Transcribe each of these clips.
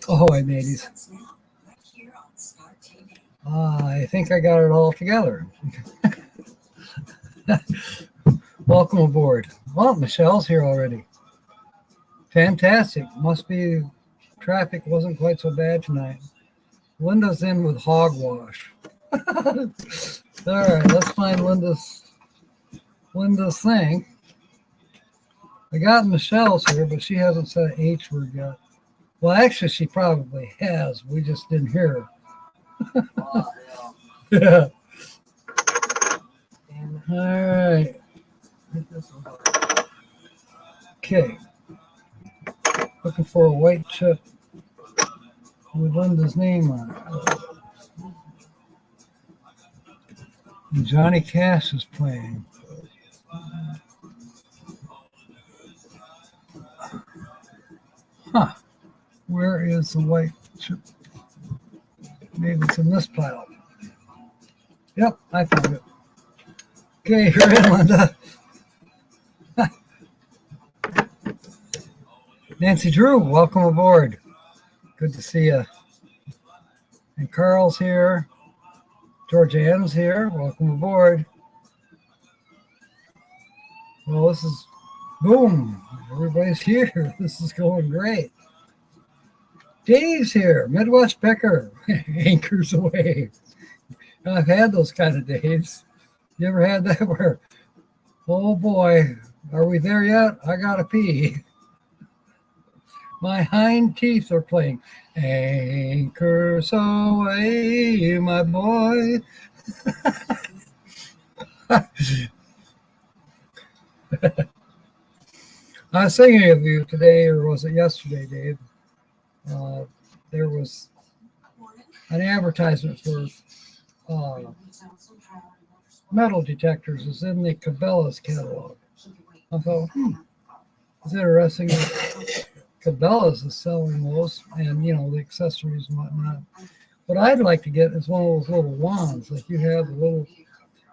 Oh, I mateys. I think I got it all together. Welcome aboard. Well, Michelle's here already. Fantastic. Must be traffic wasn't quite so bad tonight. Linda's in with hogwash. All right, let's find Linda's thing. I got Michelle's here, but she hasn't said an H word yet. Well, actually, she probably has. We just didn't hear her. Yeah. All right. Okay. Looking for a white chip with Linda's name on it. And Johnny Cash is playing. Huh. Where is the white chip? Maybe it's in this pile. Yep, I found it. Okay, you're in, Linda. Nancy Drew, welcome aboard. Good to see you. And Carl's here. George Ann's here. Welcome aboard. Well, this is boom. Everybody's here. This is going great. Dave's here. Midwest Picker. Anchors away. I've had those kind of days. You ever had that where, oh boy, are we there yet? I gotta pee. My hind teeth are playing. Anchors away, my boy. I was thinking of you today, or was it yesterday, Dave? There was an advertisement for metal detectors is in the Cabela's catalog. I thought, it's interesting that Cabela's is selling those and, you know, the accessories and whatnot. What I'd like to get is one of those little wands, like you have the little,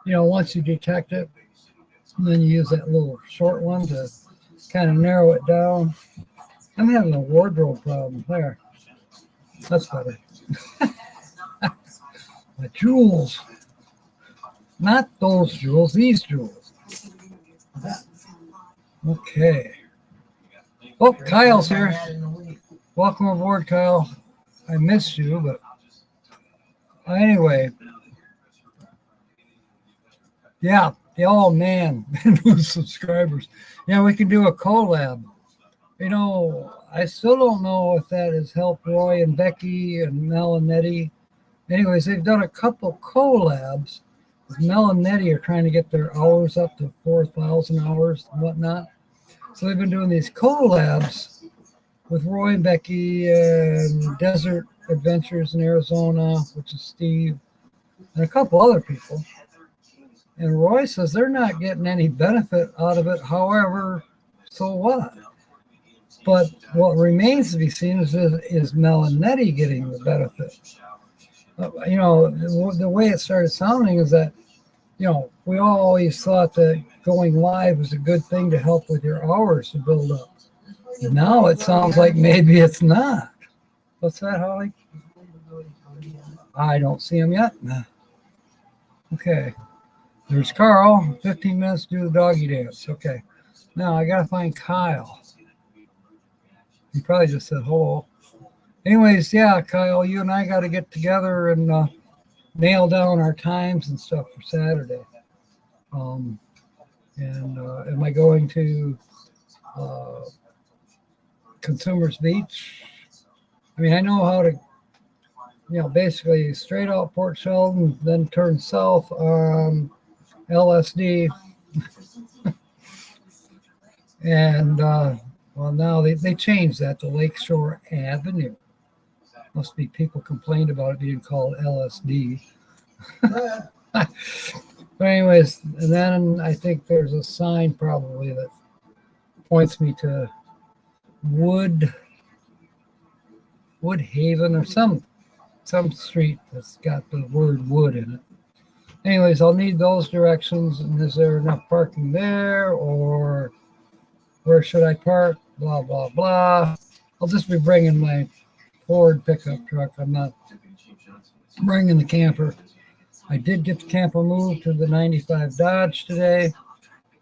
you know, once you detect it, and then you use that little short one to kind of narrow it down. I'm having a wardrobe problem there. That's better. My jewels. Not those jewels, these jewels. Okay. Oh, Kyle's here. Welcome aboard, Kyle. I missed you, but anyway. Yeah. Oh, man. New subscribers. Yeah, we can do a collab. You know, I still don't know if that has helped Roy and Becky and Mel and Nettie. Anyways, they've done a couple collabs. Mel and Nettie are trying to get their hours up to 4,000 hours and whatnot. So they've been doing these collabs with Roy and Becky and Desert Adventures in Arizona, which is Steve, and a couple other people. And Roy says they're not getting any benefit out of it. However, so what? But what remains to be seen is Mel and Nettie getting the benefit. You know, the way it started sounding is that, you know, we all always thought that going live was a good thing to help with your hours to build up. Now it sounds like maybe it's not. What's that, Holly? I don't see him yet. Okay. There's Carl. 15 minutes to do the doggy dance. Okay. Now I got to find Kyle. He probably just said hello. Anyways, yeah, Kyle, you and I got to get together and nail down our times and stuff for Saturday. Am I going to Consumers Beach? I mean, I know how to, you know, basically straight out Port Sheldon, then turn south on LSD. And, well, now they changed that to Lakeshore Avenue. Must be people complained about it being called LSD. But anyways, and then I think there's a sign probably that points me to Woodhaven or some street that's got the word wood in it. Anyways, I'll need those directions. And is there enough parking there, or where should I park? Blah, blah, blah. I'll just be bringing my Ford pickup truck. I'm not bringing the camper. I did get the camper moved to the 95 Dodge today,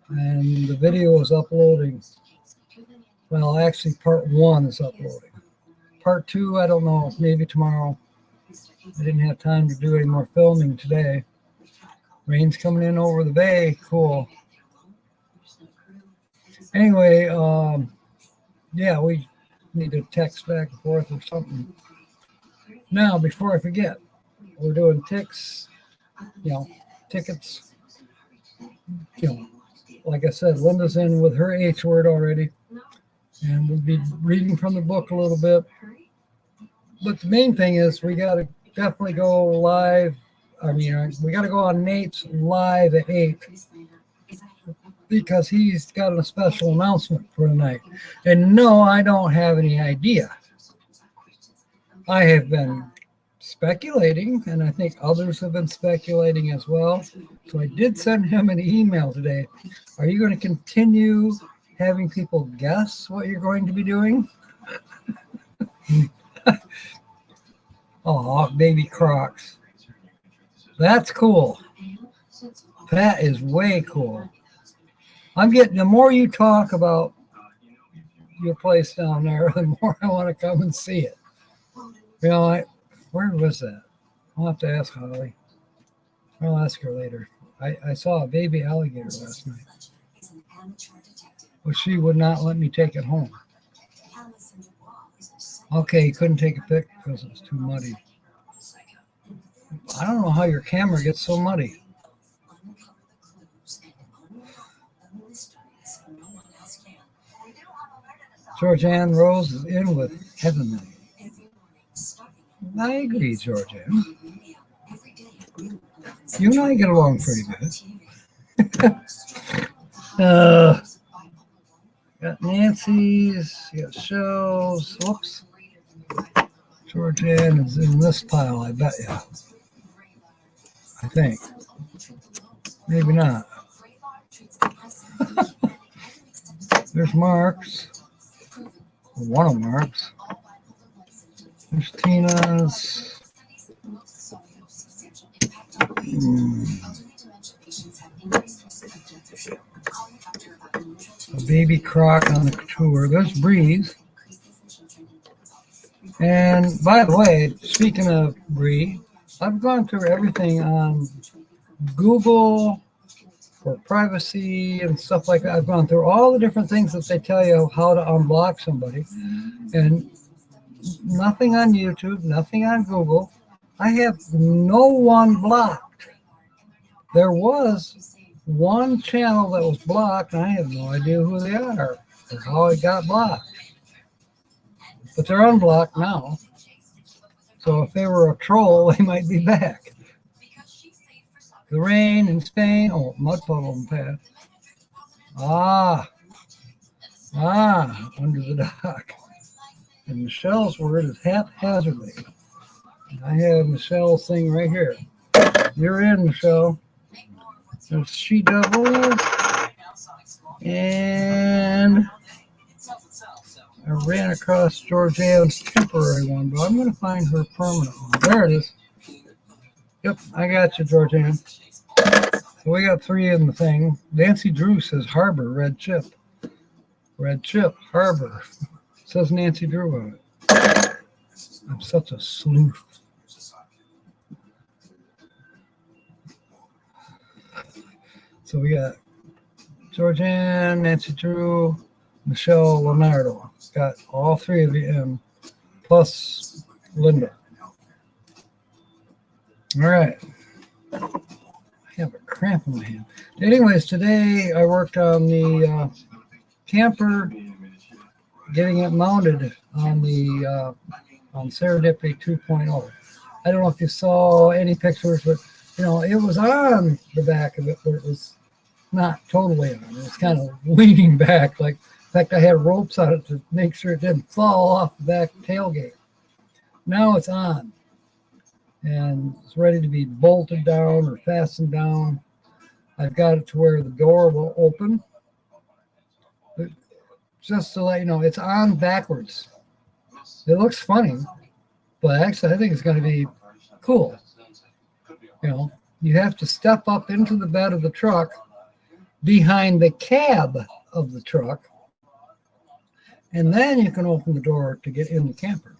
and the video is uploading. Well, actually, part 1 is uploading. Part 2, I don't know, maybe tomorrow. I didn't have time to do any more filming today. Rain's coming in over the bay. Cool. Anyway, yeah, we need to text back and forth or something. Now, before I forget, we're doing tickets, like I said, Linda's in with her H word already, and we'll be reading from the book a little bit. But the main thing is we got to definitely go live. We got to go on Nate's live at 8 because he's got a special announcement for tonight. And no, I don't have any idea. I have been speculating, and I think others have been speculating as well. So I did send him an email today. Are you going to continue having people guess what you're going to be doing? Oh, baby Crocs. That's cool. That is way cool. The more you talk about your place down there, the more I want to come and see it. Where was that? I'll have to ask Holly. I'll ask her later. I saw a baby alligator last night. But she would not let me take it home. Okay, you couldn't take a pic because it was too muddy. I don't know how your camera gets so muddy. Georgianne Rose is in with Heavenly. I agree, Georgianne. You and I get along pretty good. Got Nancy's, got shows. Whoops. Georgianne is in this pile, I bet you. I think. Maybe not. There's Mark's. One of Mark's. There's Tina's. A baby Croc on the tour. There's Breeze. And by the way, speaking of Bree, I've gone through everything on Google for privacy and stuff like that. I've gone through all the different things that they tell you how to unblock somebody. And nothing on YouTube, nothing on Google. I have no one blocked. There was one channel that was blocked, and I have no idea who they are or how it got blocked. But they're unblocked now. So if they were a troll, they might be back. The rain in Spain. Oh, mud puddle in the path. Under the dock. And Michelle's word is haphazardly. I have Michelle's thing right here. You're in, Michelle. There's She Devil. And I ran across Georgianne's temporary one, but I'm going to find her permanent one. There it is. Yep, I got you, Georgianne. So we got 3 in the thing. Nancy Drew says Harbor, red chip. Red chip, Harbor. Says Nancy Drew on it. I'm such a sleuth. So we got Georgianne, Nancy Drew, Michelle Leonardo. Got all 3 of you in, plus Linda. All right. I have a cramp in my hand. Anyways, today I worked on the camper, getting it mounted on the on Serendipity 2.0. I don't know if you saw any pictures, but it was on the back of it, but it was not totally on. It was kind of leaning back. In fact, I had ropes on it to make sure it didn't fall off the back tailgate. Now it's on, and it's ready to be bolted down or fastened down. I've got it to where the door will open. But just to let you know, it's on backwards. It looks funny, but actually I think it's going to be cool. You know, you have to step up into the bed of the truck behind the cab of the truck, and then you can open the door to get in the camper.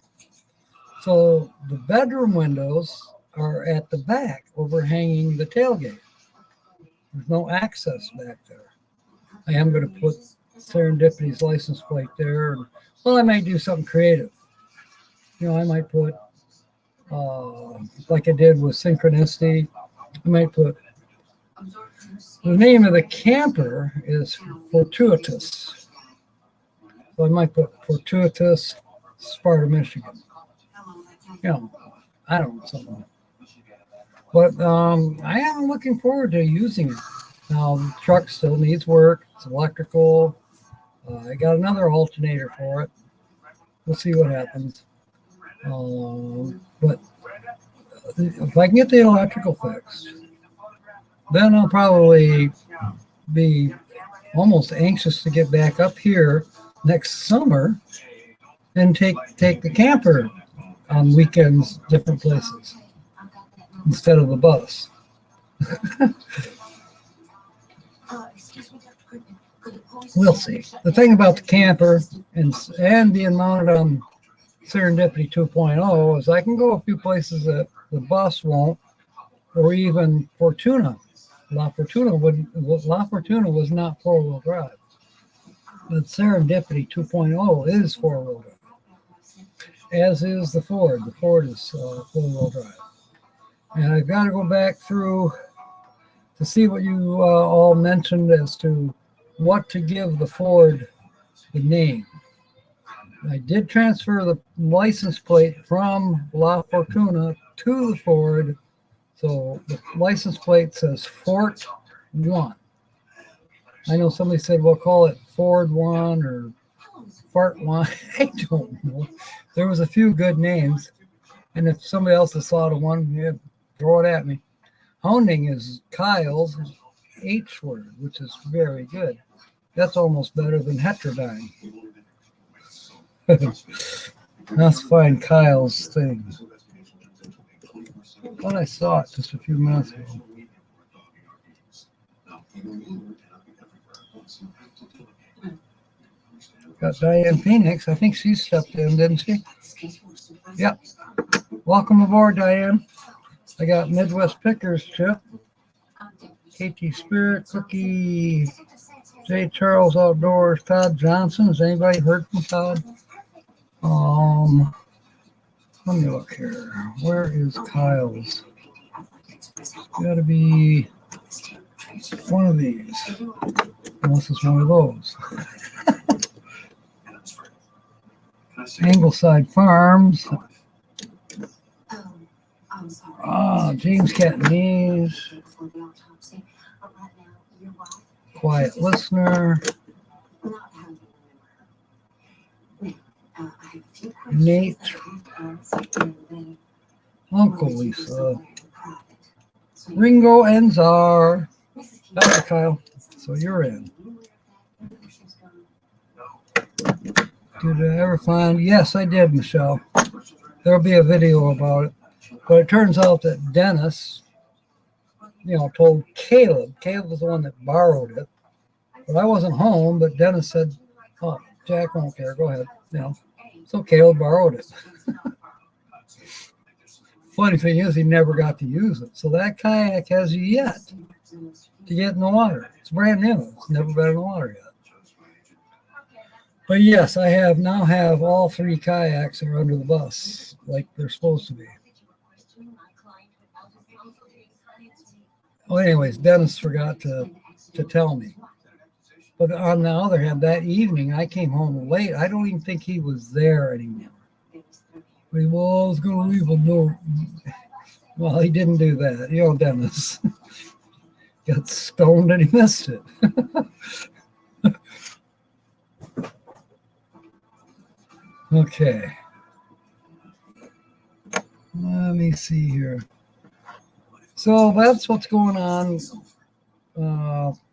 So the bedroom windows are at the back, overhanging the tailgate. There's no access back there. I am going to put Serendipity's license plate there. Well, I might do something creative. You know, I might put, like I did with Synchronicity, I might put, the name of the camper is Fortuitous. So I might put Fortuitous, Sparta, Michigan. You know, I don't know, something. But I am looking forward to using it. Now, the truck still needs work. It's electrical. I got another alternator for it. We'll see what happens. But if I can get the electrical fixed, then I'll probably be almost anxious to get back up here next summer and take the camper on weekends, different places, instead of the bus. We'll see. The thing about the camper and being mounted on Serendipity 2.0 is I can go a few places that the bus won't, or even Fortuna. La Fortuna was not four-wheel drive, but Serendipity 2.0 is four-wheel drive, as is the Ford. The Ford is four-wheel drive. And I've got to go back through to see what you all mentioned as to what to give the Ford the name. I did transfer the license plate from La Fortuna to the Ford, so the license plate says Fort 1. I know somebody said we'll call it Ford 1 or Fart 1. I don't know. There was a few good names, and if somebody else has thought of one, yeah, throw it at me. Hounding is Kyle's H word, which is very good. That's almost better than Heterodyne. Let's find Kyle's thing. I thought I saw it just a few minutes ago. Got Diane Phoenix. I think she stepped in, didn't she? Yep. Welcome aboard, Diane. I got Midwest Pickers, Chip. KT Spirit, Cookie, J. Charles Outdoors, Todd Johnson. Has anybody heard from Todd? Let me look here. Where is Kyle's? It's got to be one of these. Unless it's one of those. Angleside Farms. James Catanese. Quiet Listener. Nate. Uncle Lisa. Ringo and Czar. That's Kyle. So you're in. Did I ever find? Yes, I did, Michelle. There'll be a video about it. But it turns out that Dennis, told Caleb. Caleb was the one that borrowed it. But I wasn't home, but Dennis said, oh, Jack won't care. Go ahead. So Caleb borrowed it. Funny thing is, he never got to use it. So that kayak has yet to get in the water. It's brand new. It's never been in the water yet. But yes, I now have all three kayaks are under the bus like they're supposed to be. Well, anyways, Dennis forgot to tell me. But on the other hand, that evening, I came home late. I don't even think he was there anymore. I was going to leave a note. Well, he didn't do that. Dennis got stoned and he missed it. Okay. Let me see here. So that's what's going on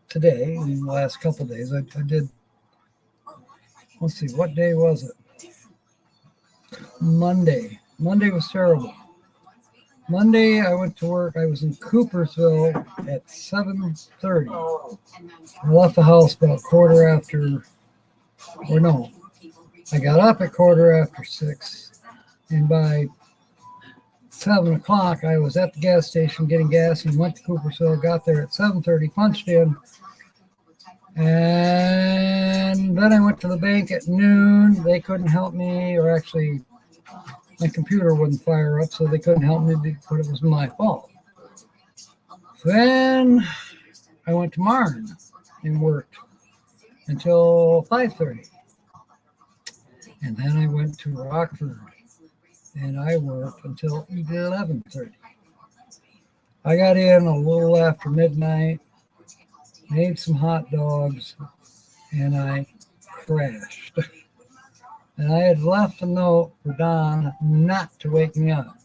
today, in the last couple of days. I did, let's see, what day was it? Monday. Monday was terrible. Monday, I went to work. I was in Coopersville at 7:30. I left the house about quarter after, or no, I got up at quarter after 6. And by 7 o'clock, I was at the gas station getting gas and went to Coopersville, got there at 7:30, punched in. And then I went to the bank at noon. They couldn't help me, or actually, my computer wouldn't fire up, so they couldn't help me, but it was my fault. Then I went to Marne and worked until 5:30. And then I went to Rockford and I worked until 11:30. I got in a little after midnight, made some hot dogs, and I crashed. And I had left a note for Don not to wake me up.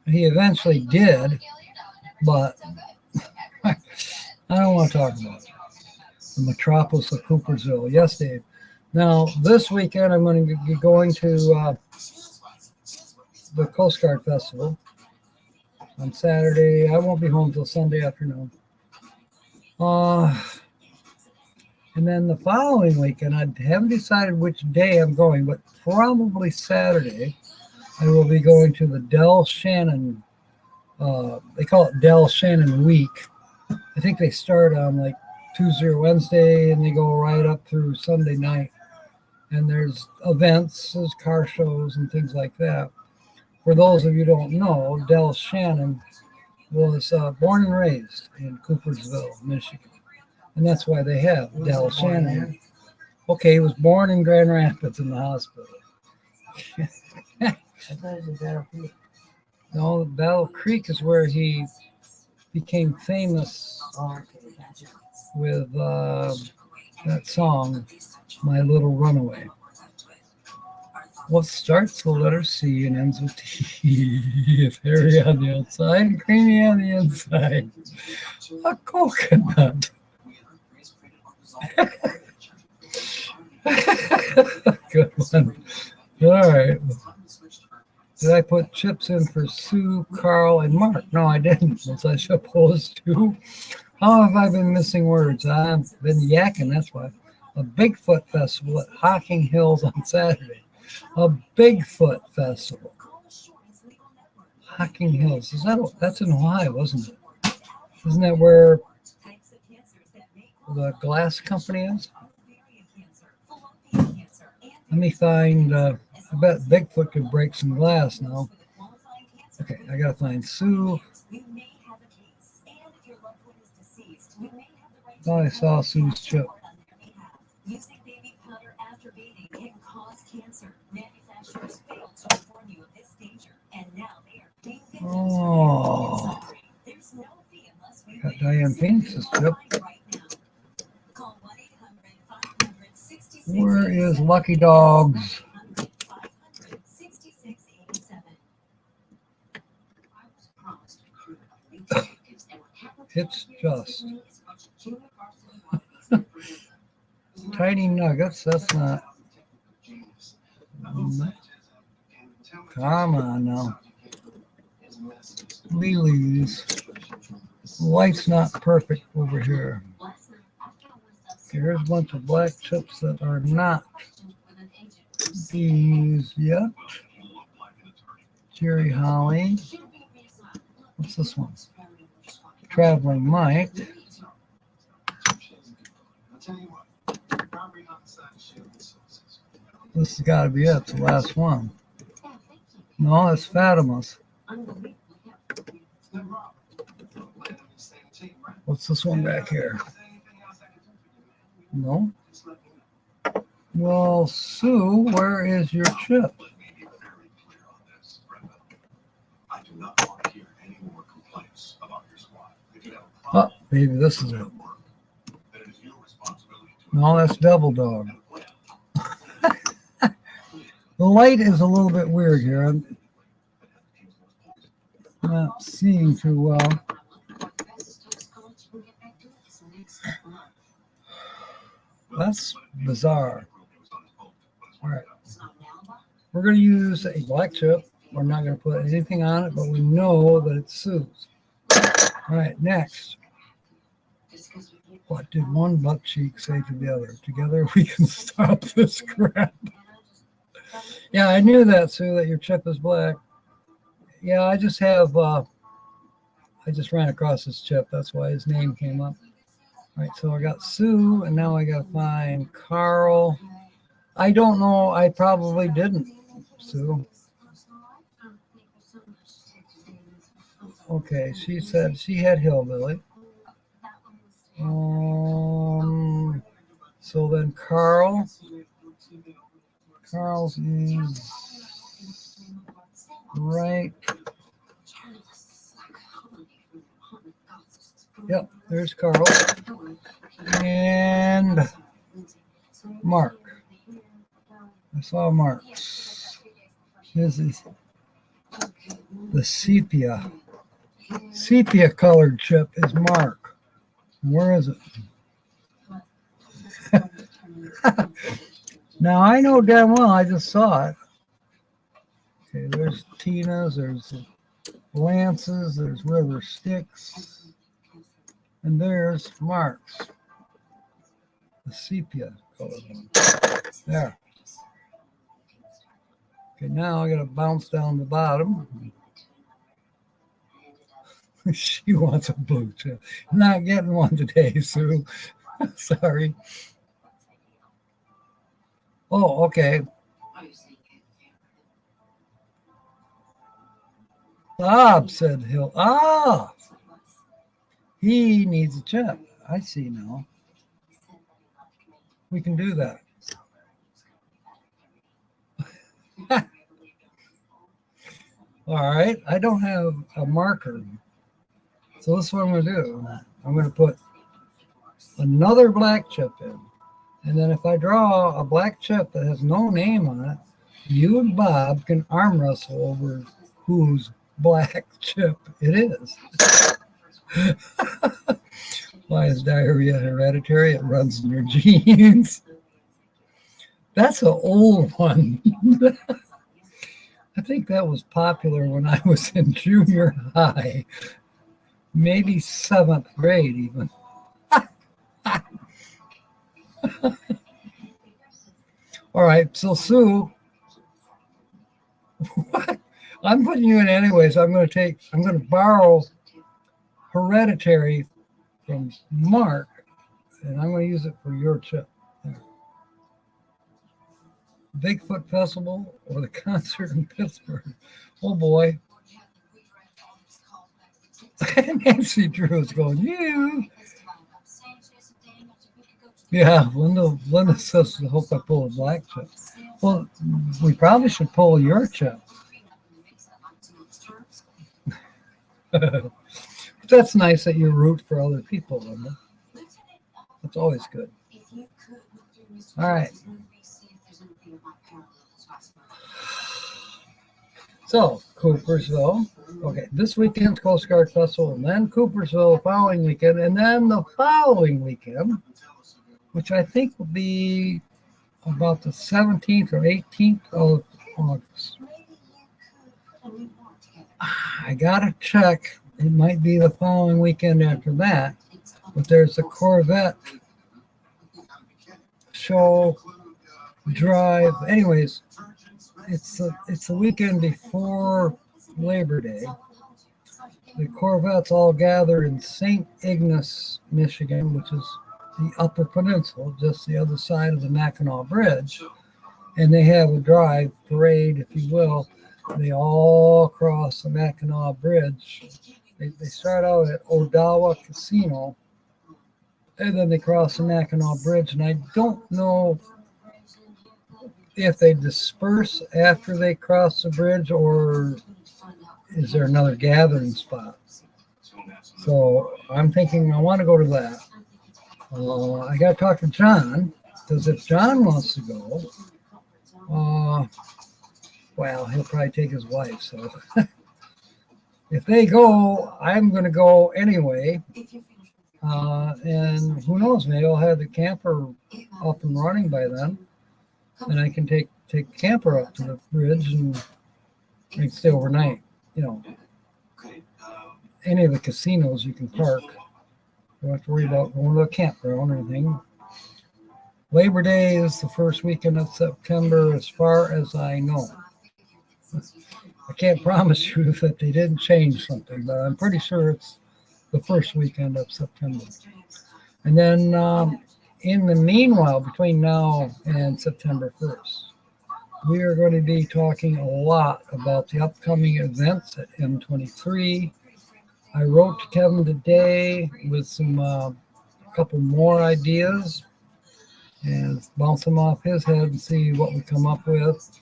He eventually did, but I don't want to talk about it. The metropolis of Coopersville. Yes, Dave. Now, this weekend, I'm going to be going to the Coast Guard Festival on Saturday. I won't be home till Sunday afternoon. And then the following weekend, I haven't decided which day I'm going, but probably Saturday, I will be going to the Del Shannon. They call it Del Shannon Week. I think they start on like Tuesday or Wednesday, and they go right up through Sunday night. And there's events, there's car shows and things like that. For those of you who don't know, Del Shannon was born and raised in Coopersville, Michigan. And that's why they have Del Shannon. Okay, he was born in Grand Rapids in the hospital. No, Battle Creek is where he became famous with that song, My Little Runaway. What starts with the letter C and ends with T. It's hairy on the outside and creamy on the inside. A coconut. Good one. All right. Did I put chips in for Sue, Carl, and Mark? No, I didn't. Was I supposed to? How have I been missing words? I've been yakking, that's why. A Bigfoot festival at Hocking Hills on Saturday. A Bigfoot festival. Hocking Hills. That's in Ohio, isn't it? Isn't that where the glass company is? Let me find, I bet Bigfoot could break some glass now. Okay, I gotta find Sue. Oh, I saw Sue's chip. Oh, got Diane Phoenix's chip. Where is Lucky Dogs? It's just Tiny Nuggets. That's not. Come on now. Lily's. Light's not perfect over here. Here's a bunch of black chips that are not these yet. Jerry Holly. What's this one? Traveling Mike. This has got to be it. It's the last one. No, it's Fatima's. What's this one back here? No. Well, Sue, where is your chip? Oh, maybe this is it. No, that's Devil Dog. The light is a little bit weird here. I'm not seeing too well. That's bizarre. All right. We're going to use a black chip. We're not going to put anything on it, but we know that it's Sue's. All right, next. What did one butt cheek say to the other? Together we can stop this crap. Yeah, I knew that, Sue, that your chip is black. Yeah, I just have, I just ran across this chip. That's why his name came up. All right, so I got Sue, and now I got to find Carl. I don't know. I probably didn't, Sue. Okay, she said she had Hillbilly. So then Carl's is right. Yep, there's Carl. And Mark. I saw Mark's. This is the sepia colored chip is Mark. Where is it? Now I know damn well I just saw it. Okay, there's Tina's, there's Lance's, there's River Sticks, and there's Mark's. The sepia colored one. There. Okay, now I gotta bounce down the bottom. She wants a blue chip. Not getting one today, Sue. Sorry. Oh, okay. Bob said he'll. Ah! He needs a chip. I see now. We can do that. All right. I don't have a marker. So this is what I'm going to do. I'm going to put another black chip in. And then if I draw a black chip that has no name on it, you and Bob can arm wrestle over whose black chip it is. Why is diarrhea hereditary? It runs in your genes. That's an old one. I think that was popular when I was in junior high. Maybe 7th grade even. All right, so Sue, what? I'm putting you in anyways. I'm going to borrow hereditary from Mark, and I'm going to use it for your chip. There. Bigfoot Festival or the concert in Pittsburgh. Oh boy. Nancy Drew is going, you. Yeah, Linda says, I hope I pull a black chip. Well, we probably should pull your chip. That's nice that you root for other people, Linda. That's always good. All right. So, Coopersville. Okay, this weekend's Coast Guard Festival, and then Coopersville the following weekend, and then the following weekend, which I think will be about the 17th or 18th of August. I gotta check. It might be the following weekend after that, but there's a Corvette show drive. Anyways, it's the weekend before Labor Day. The Corvettes all gather in St. Ignace, Michigan, which is the Upper Peninsula, just the other side of the Mackinac Bridge, and they have a drive parade, if you will. They all cross the Mackinac Bridge. They start out at Odawa Casino, and then they cross the Mackinac Bridge, and I don't know if they disperse after they cross the bridge, or is there another gathering spot? So I'm thinking I want to go to that. I got to talk to John, because if John wants to go, well, he'll probably take his wife. So if they go, I'm going to go anyway. And who knows, maybe I'll have the camper up and running by then. and I can take camper up to the bridge and I can stay overnight. You know, any of the casinos you can park. You don't have to worry about going to a campground or anything. Labor Day is the first weekend of September, as far as I know. I can't promise you that they didn't change something, but I'm pretty sure it's the first weekend of September. And then in the meanwhile, between now and September 1st, we are going to be talking a lot about the upcoming events at M23. I wrote to Kevin today with some couple more ideas and bounce them off his head and see what we come up with.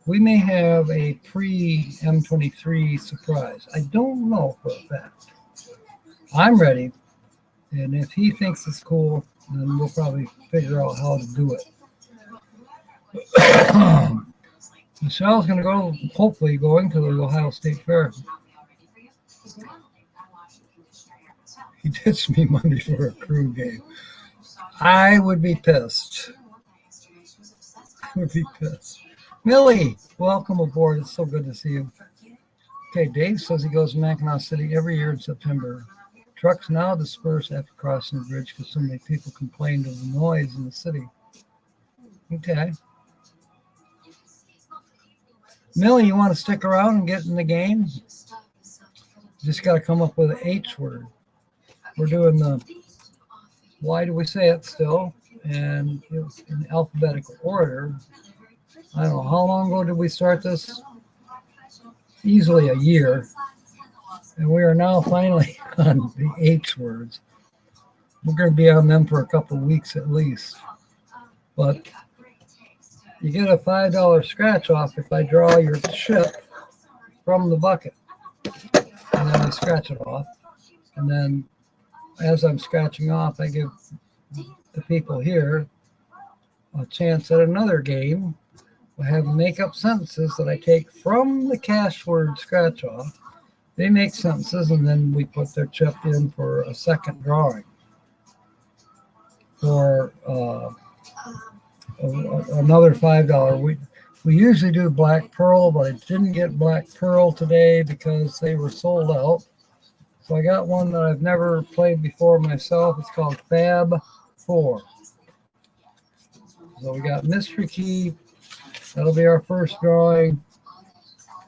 We may have a pre-M23 surprise. I don't know for a fact. I'm ready, and if he thinks it's cool, then we'll probably figure out how to do it. Michelle's going to go, hopefully going to the Ohio State Fair. He ditched me Monday for a crew game. I would be pissed. Millie, welcome aboard. It's so good to see you. Okay, Dave says he goes to Mackinac City every year in September. Trucks now disperse after crossing the bridge because so many people complained of the noise in the city. Okay. Millie, you want to stick around and get in the game? Just got to come up with an H word. We're doing the why do we say it still, and it's in alphabetical order. I don't know, how long ago did we start this? Easily a year. And we are now finally on the H words. We're going to be on them for a couple of weeks at least. But you get a $5 scratch off if I draw your chip from the bucket. And then I scratch it off. And then as I'm scratching off, I give the people here a chance at another game. I have make-up sentences that I take from the cash word scratch off. They make sentences, and then we put their chip in for a second drawing. For another $5. We usually do Black Pearl, but I didn't get Black Pearl today because they were sold out. So I got one that I've never played before myself. It's called Fab 4. So we got Mystery Key. That'll be our first drawing.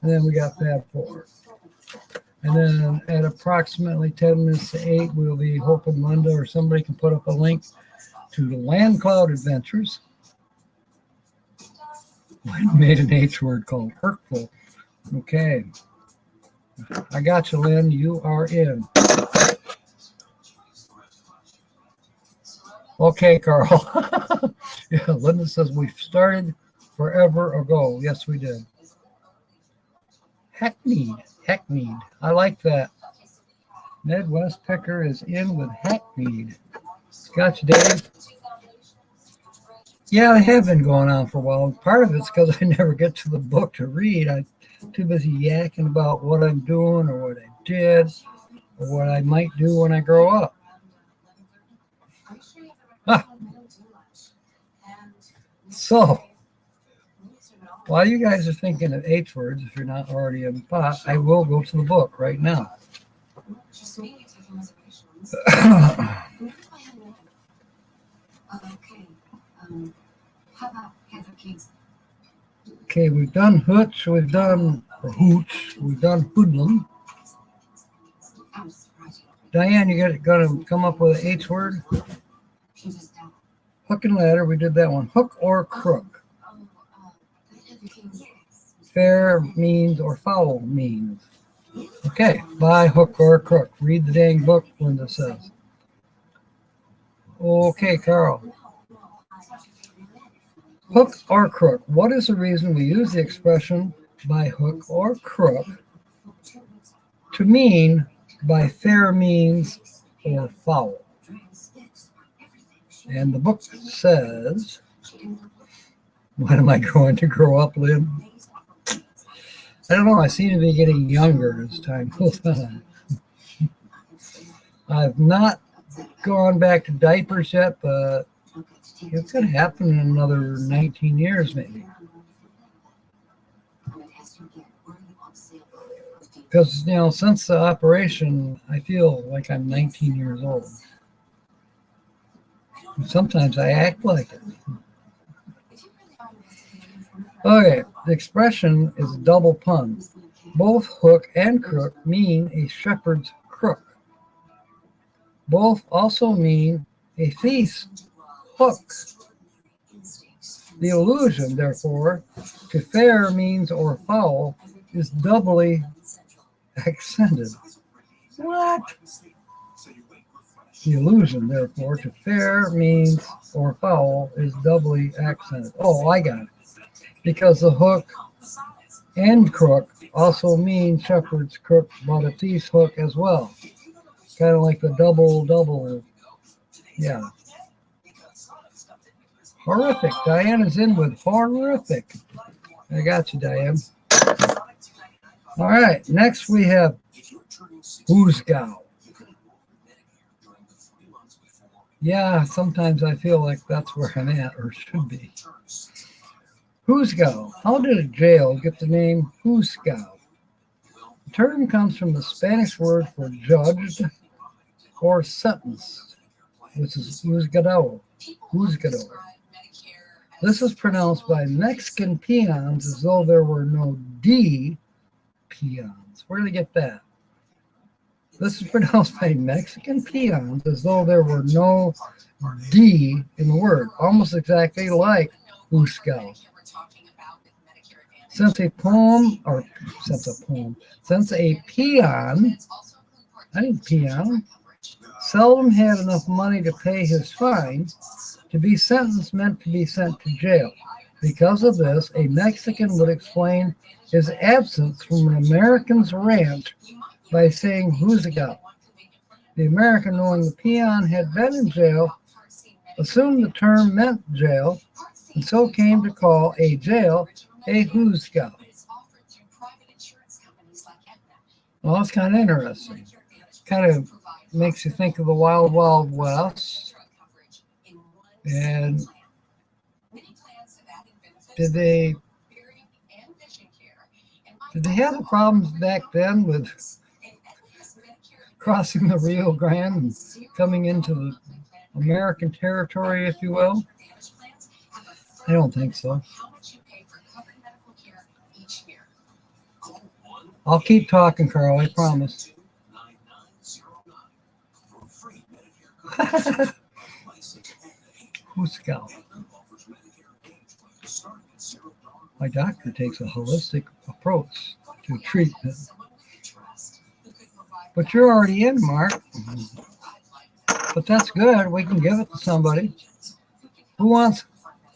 And then we got Fab 4. And then at approximately 10 minutes to 8, we'll be hoping Linda or somebody can put up a link to the Land Cloud Adventures. I made an H word called hurtful. Okay. I got you, Lynn. You are in. Okay, Carl. Yeah, Linda says we started forever ago. Yes, we did. Hackneyed. I like that. Midwest Picker is in with Hackneyed. Gotcha, Dave. Yeah, they have been going on for a while. Part of it's because I never get to the book to read. I'm too busy yakking about what I'm doing or what I did or what I might do when I grow up. So, while you guys are thinking of H words, if you're not already in the pot, I will go to the book right now. Okay, we've done hooch, we've done hoodlum. Diane, you got to come up with an H word. Hook and ladder, we did that one. Hook or crook. Fair means or foul means. Okay, by hook or crook. Read the dang book, Linda says. Okay, Carl. Hook or crook. What is the reason we use the expression by hook or crook to mean by fair means or foul? And the book says, when am I going to grow up, Lynn? I don't know. I seem to be getting younger as time goes on. I've not gone back to diapers yet, but It could happen in another 19 years, maybe. Because, since the operation, I feel like I'm 19 years old. And sometimes I act like it. Okay, the expression is a double pun. Both hook and crook mean a shepherd's crook. Both also mean a thief's hook. The allusion, therefore, to fair means or foul is doubly accented. What? The allusion, therefore, to fair means or foul is doubly accented. Oh, I got it. Because the hook and crook also mean shepherd's crook, but a thief's hook as well. Kind of like the double. Yeah. Horrific. Diana's in with horrific. I got you, Diane. All right. Next we have whaaaa. Yeah, sometimes I feel like that's where I'm at, or should be. Whaaaa. How did a jail get the name whaaaa? The term comes from the Spanish word for judged or sentenced, which is whaaaa. This is pronounced by Mexican peons as though there were no D peons. Where did they get that? This is pronounced by Mexican peons as though there were no D in the word, almost exactly like whaaaa. Since a peon seldom had enough money to pay his fine, to be sentenced meant to be sent to jail. Because of this, a Mexican would explain his absence from an American's ranch by saying whaaaa. The American, knowing the peon had been in jail, assumed the term meant jail, and so came to call a jail a whaaaa. Well, that's kind of interesting. Kind of makes you think of the Wild Wild West. And did they have the problems back then with crossing the Rio Grande and coming into the American territory, if you will? I don't think so. I'll keep talking, Carl, I promise. Whaaaa. My doctor takes a holistic approach to treatment. But you're already in, Mark. But that's good. We can give it to somebody. Who wants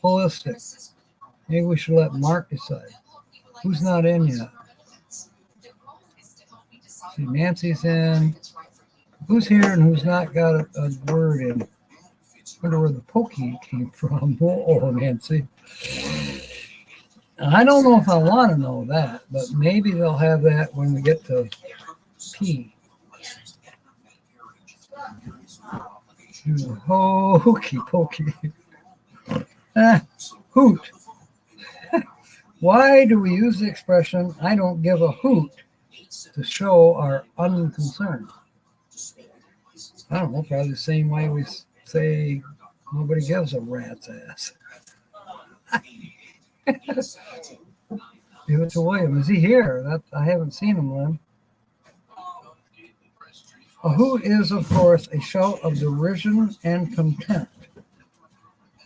holistic? Maybe we should let Mark decide. Who's not in yet? See, Nancy's in. Who's here and who's not got a word in? I wonder where the pokey came from. Oh, Nancy. I don't know if I want to know that, but maybe they'll have that when we get to P. Hokey pokey. Hoot. Why do we use the expression, I don't give a hoot, to show our unconcern? I don't know, probably the same way we say nobody gives a rat's ass. Give it to William. Is he here? I haven't seen him, Lynn. A hoot is, of course, a shout of derision and contempt.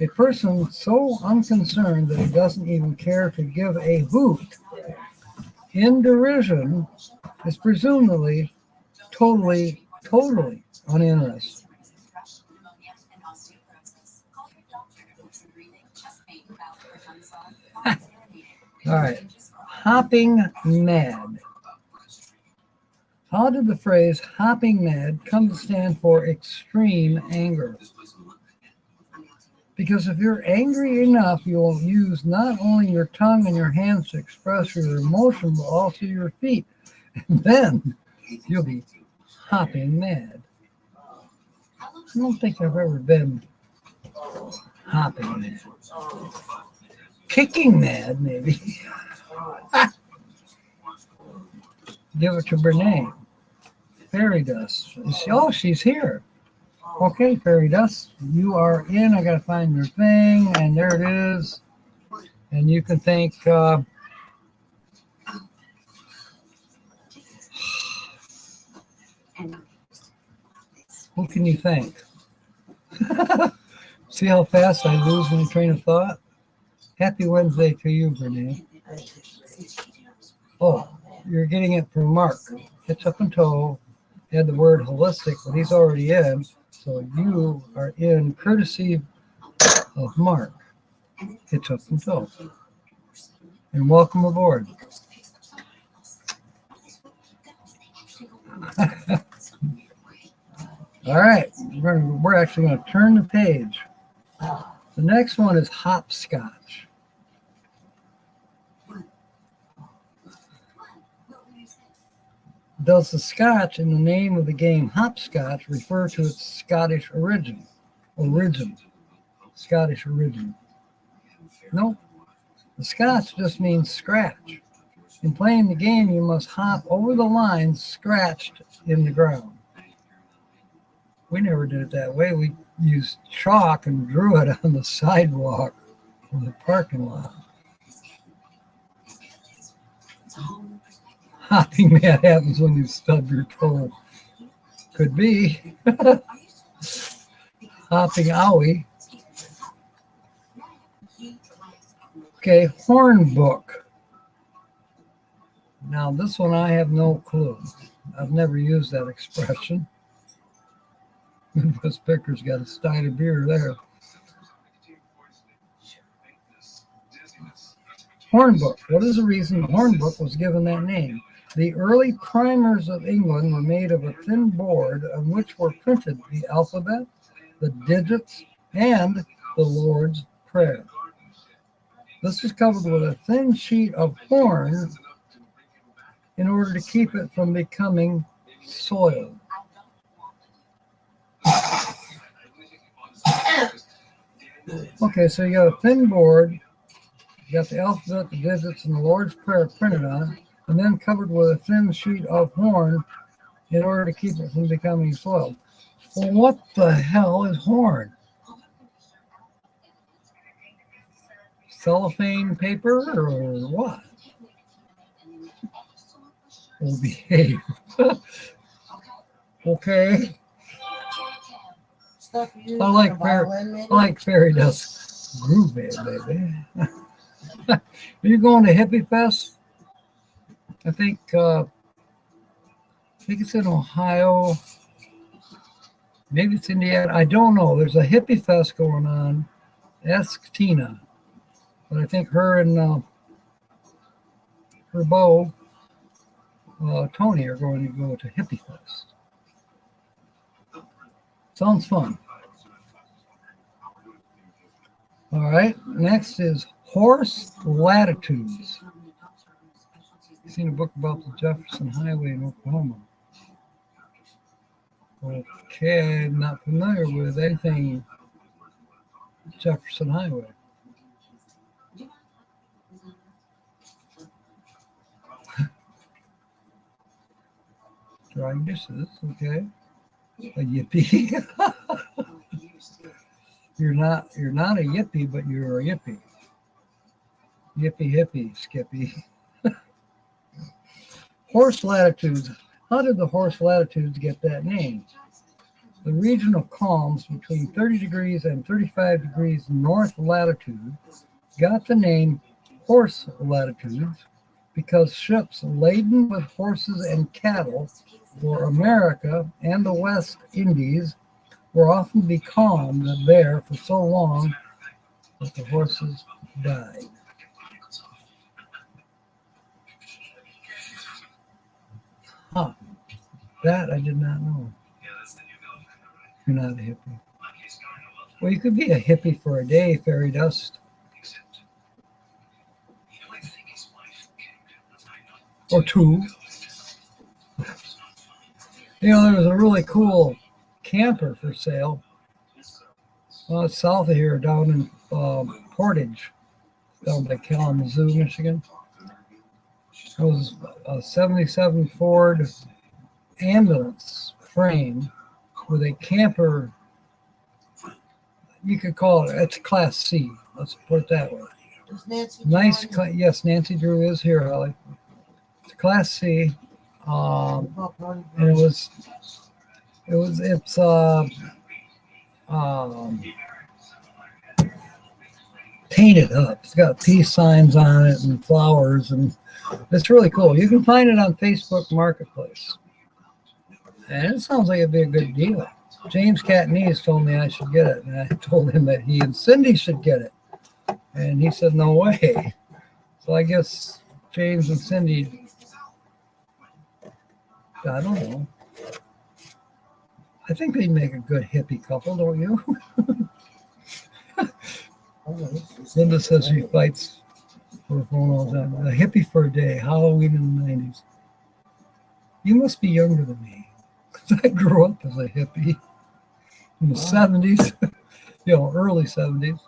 A person so unconcerned that he doesn't even care to give a hoot in derision is presumably totally uninterested. All right. Hopping mad. How did the phrase hopping mad come to stand for extreme anger? Because if you're angry enough, you'll use not only your tongue and your hands to express your emotion, but also your feet. And then you'll be hopping mad. I don't think I've ever been Hopping mad. Kicking mad, maybe. Give it to Brene. Fairy dust. Oh, she's here. Okay, fairy dust. You are in. I got to find your thing. And there it is. And you can thank... who can you thank? See how fast I lose my train of thought? Happy Wednesday to you, Brene. Oh, you're getting it from Mark. Hitch up and toe. Had the word holistic, but he's already in. So you are in courtesy of Mark. Hitch up and toe. And welcome aboard. All right, we're actually going to turn the page. The next one is hopscotch. Does the Scotch in the name of the game hopscotch refer to its Scottish origin? Scottish origin. Nope. The Scotch just means scratch. In playing the game, you must hop over the lines scratched in the ground. We never did it that way. We used chalk and drew it on the sidewalk of the parking lot. Hopping mad happens when you stub your toe. Could be. Hopping owie. Okay, horn book. Now this one I have no clue. I've never used that expression. Midwest Picker's got a stein of beer there. Hornbook. What is the reason the Hornbook was given that name? The early primers of England were made of a thin board on which were printed the alphabet, the digits, and the Lord's Prayer. This was covered with a thin sheet of horn in order to keep it from becoming soiled. Okay, so you got a thin board, you got the alphabet, the digits, and the Lord's Prayer printed on it, and then covered with a thin sheet of horn in order to keep it from becoming soiled. Well, what the hell is horn? Cellophane paper or what? Well, behave. Okay. I like fairy dust. Groove band, baby. Are you going to Hippie Fest? I think it's in Ohio. Maybe it's Indiana. I don't know. There's a Hippie Fest going on. Ask Tina. But I think her and her beau, Tony, are going to go to Hippie Fest. Sounds fun. All right, next is horse latitudes. I've seen a book about the Jefferson Highway in Oklahoma. Okay, I'm not familiar with anything Jefferson Highway. Drying dishes, okay. A yippee. You're not a yippee, but you're a yippee. Yippee hippie, Skippy. Horse latitudes. How did the horse latitudes get that name? The region of calms between 30 degrees and 35 degrees north latitude got the name horse latitudes because ships laden with horses and cattle for America and the West Indies were often becalmed there for so long that the horses died. Huh. That I did not know. You're not a hippie. Well, you could be a hippie for a day, fairy dust. Or two. You know, there was a really cool camper for sale. south of here, down in Portage, down by Kalamazoo, Michigan. It was a 77 Ford ambulance frame with a camper. You could call it, it's Class C. Let's put it that way. Nice, yes, Nancy Drew is here, Holly. It's Class C, and it's painted up. It's got peace signs on it and flowers, and it's really cool. You can find it on Facebook Marketplace, and it sounds like it'd be a good deal. James Catanese told me I should get it, and I told him that he and Cindy should get it, and he said no way. So I guess James and Cindy, I don't know. I think they'd make a good hippie couple, don't you? Linda says she fights for her phone all the time. A hippie for a day, Halloween in the 90s. You must be younger than me, because I grew up as a hippie in the 70s, early 70s.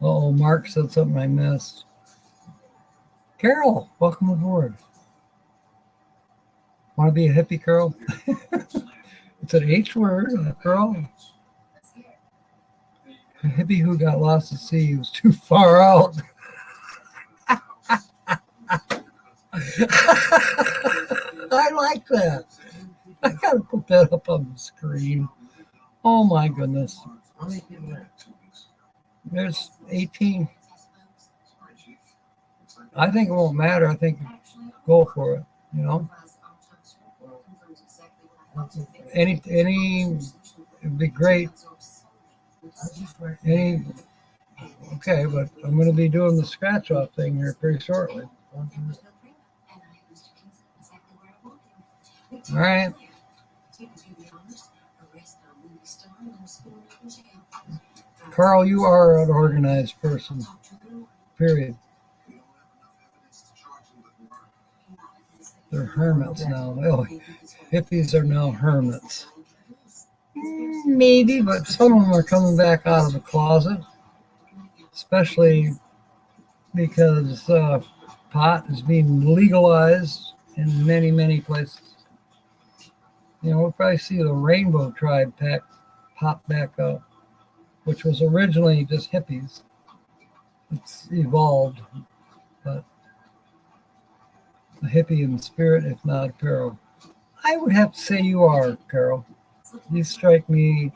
Oh, Mark said something I missed. Carol, welcome aboard. Want to be a hippie, Carol? It's an H word, after all. A hippie who got lost at sea was too far out. I like that. I gotta put that up on the screen. Oh my goodness. There's 18. I think it won't matter. I think go for it, Any it'd be great. Okay, but I'm going to be doing the scratch off thing here pretty shortly. All right. Carl, you are an organized person. Period. They're hermits now. Oh, hippies are now hermits. Maybe, but some of them are coming back out of the closet, especially because pot is being legalized in many, many places. We'll probably see the Rainbow Tribe pop back up, which was originally just hippies. It's evolved, but a hippie in spirit, if not apparel. I would have to say you are, Carol. You strike me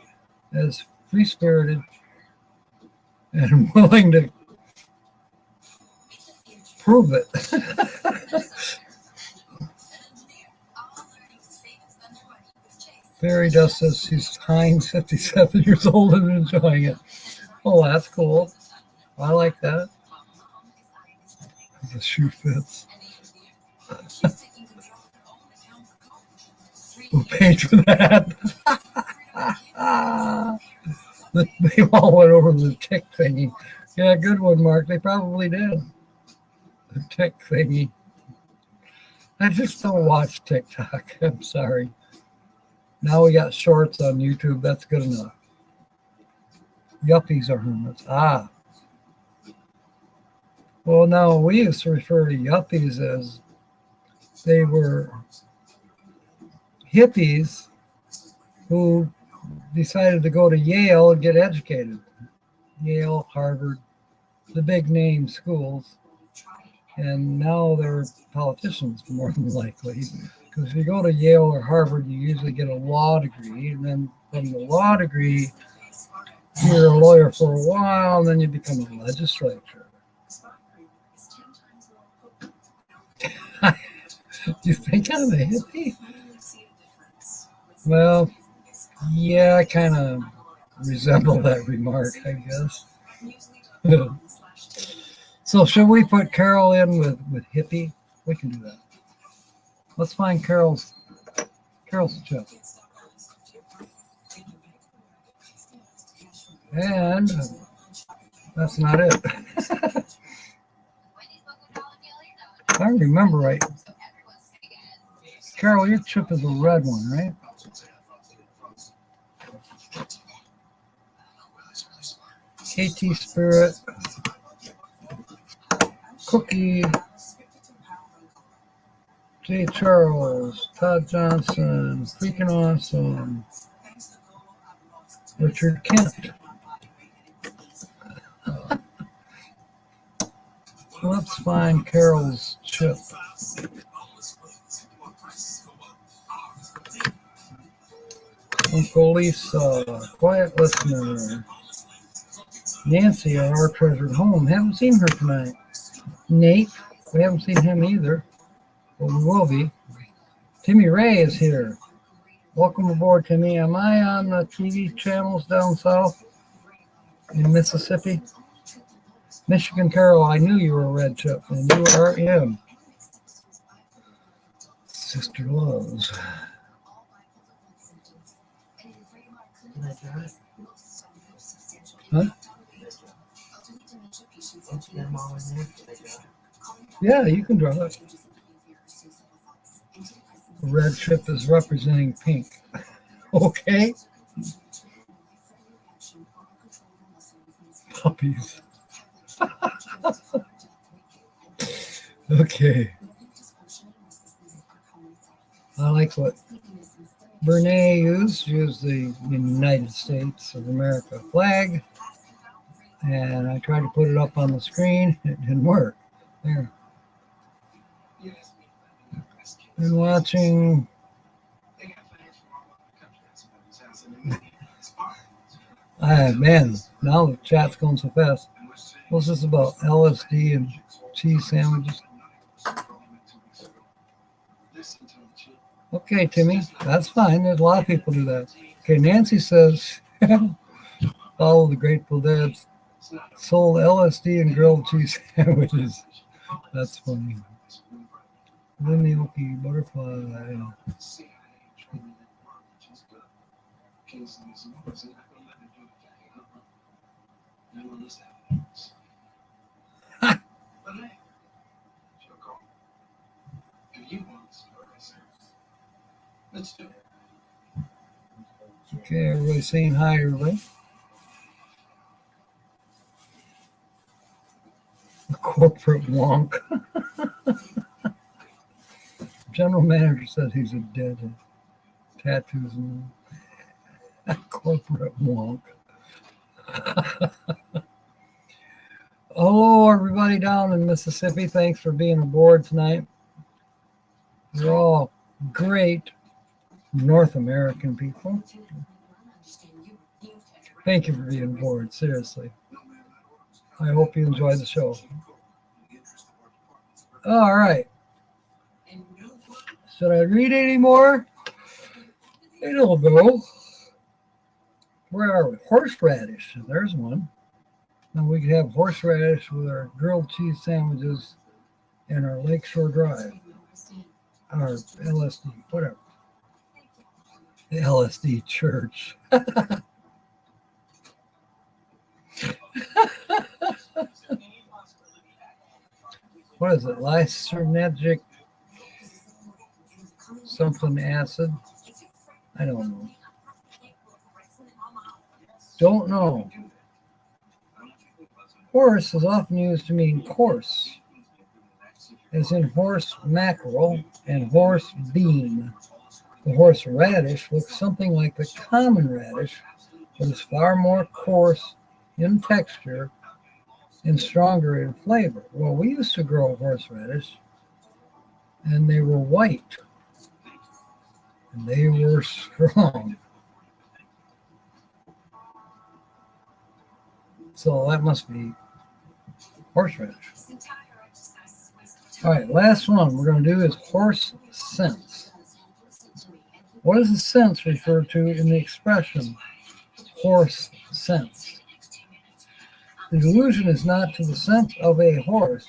as free-spirited and willing to prove it. Fairy Dust says she's Heinz, 57 years old and enjoying it. Oh, that's cool. I like that. The shoe fits. Who paid for that? They all went over the tick thingy. Yeah, good one, Mark. They probably did. The tick thingy. I just don't watch TikTok. I'm sorry. Now we got shorts on YouTube. That's good enough. Yuppies are hermits. Well, now we used to refer to yuppies as they were hippies who decided to go to Yale and get educated. Yale, Harvard, the big name schools. And now they're politicians, more than likely. Because if you go to Yale or Harvard, you usually get a law degree. And then from the law degree, you're a lawyer for a while, and then you become a legislator. Do you think I'm a hippie? Well, yeah, I kind of resemble that remark, I guess. So should we put Carol in with hippie? We can do that. Let's find Carol's chip. And that's not it. If I remember right, Carol, your chip is a red one, right? KT Spirit, Cookie, J. Charles, Todd Johnson, Freaking Awesome, Richard Kent. Let's find Carol's chip. Uncle Lisa, Quiet Listener, Nancy, our treasured home. Haven't seen her tonight. Nate, we haven't seen him either, but we will be. Timmy Ray is here. Welcome aboard, Timmy. Am I on the TV channels down south in Mississippi? Michigan Carol, I knew you were a red chip, and you are in. Sister Loves. Huh? Yeah, you can draw it. The red chip is representing pink. Okay. Puppies. Okay. I like what Bernays used. She used the United States of America flag. And I tried to put it up on the screen. It didn't work. There. Been watching. Man, now the chat's going so fast. What's this about? LSD and cheese sandwiches? Okay, Timmy, that's fine. There's a lot of people do that. Okay, Nancy says, follow the Grateful Dead. Sold LSD and grilled cheese sandwiches. That's funny. The Milky Butterfly. Okay, everybody saying hi, everybody. The corporate wonk. General manager says he's a deadhead. Tattoos and corporate wonk. Hello, everybody down in Mississippi. Thanks for being aboard tonight. You're all great North American people. Thank you for being aboard, seriously. I hope you enjoy the show. All right. Should I read any more? It'll go. Where are we? Horseradish. There's one. Now we could have horseradish with our grilled cheese sandwiches and our Lakeshore Drive. Our LSD, whatever. The LSD church. What is it? Lysergic something acid? I don't know. Don't know. Horse is often used to mean coarse, as in horse mackerel and horse bean. The horseradish looks something like the common radish, but is far more coarse in texture and stronger in flavor. Well, we used to grow horseradish, and they were white, and they were strong. So that must be horseradish. All right, last one we're going to do is horse sense. What does the sense refer to in the expression horse sense? The allusion is not to the sense of a horse.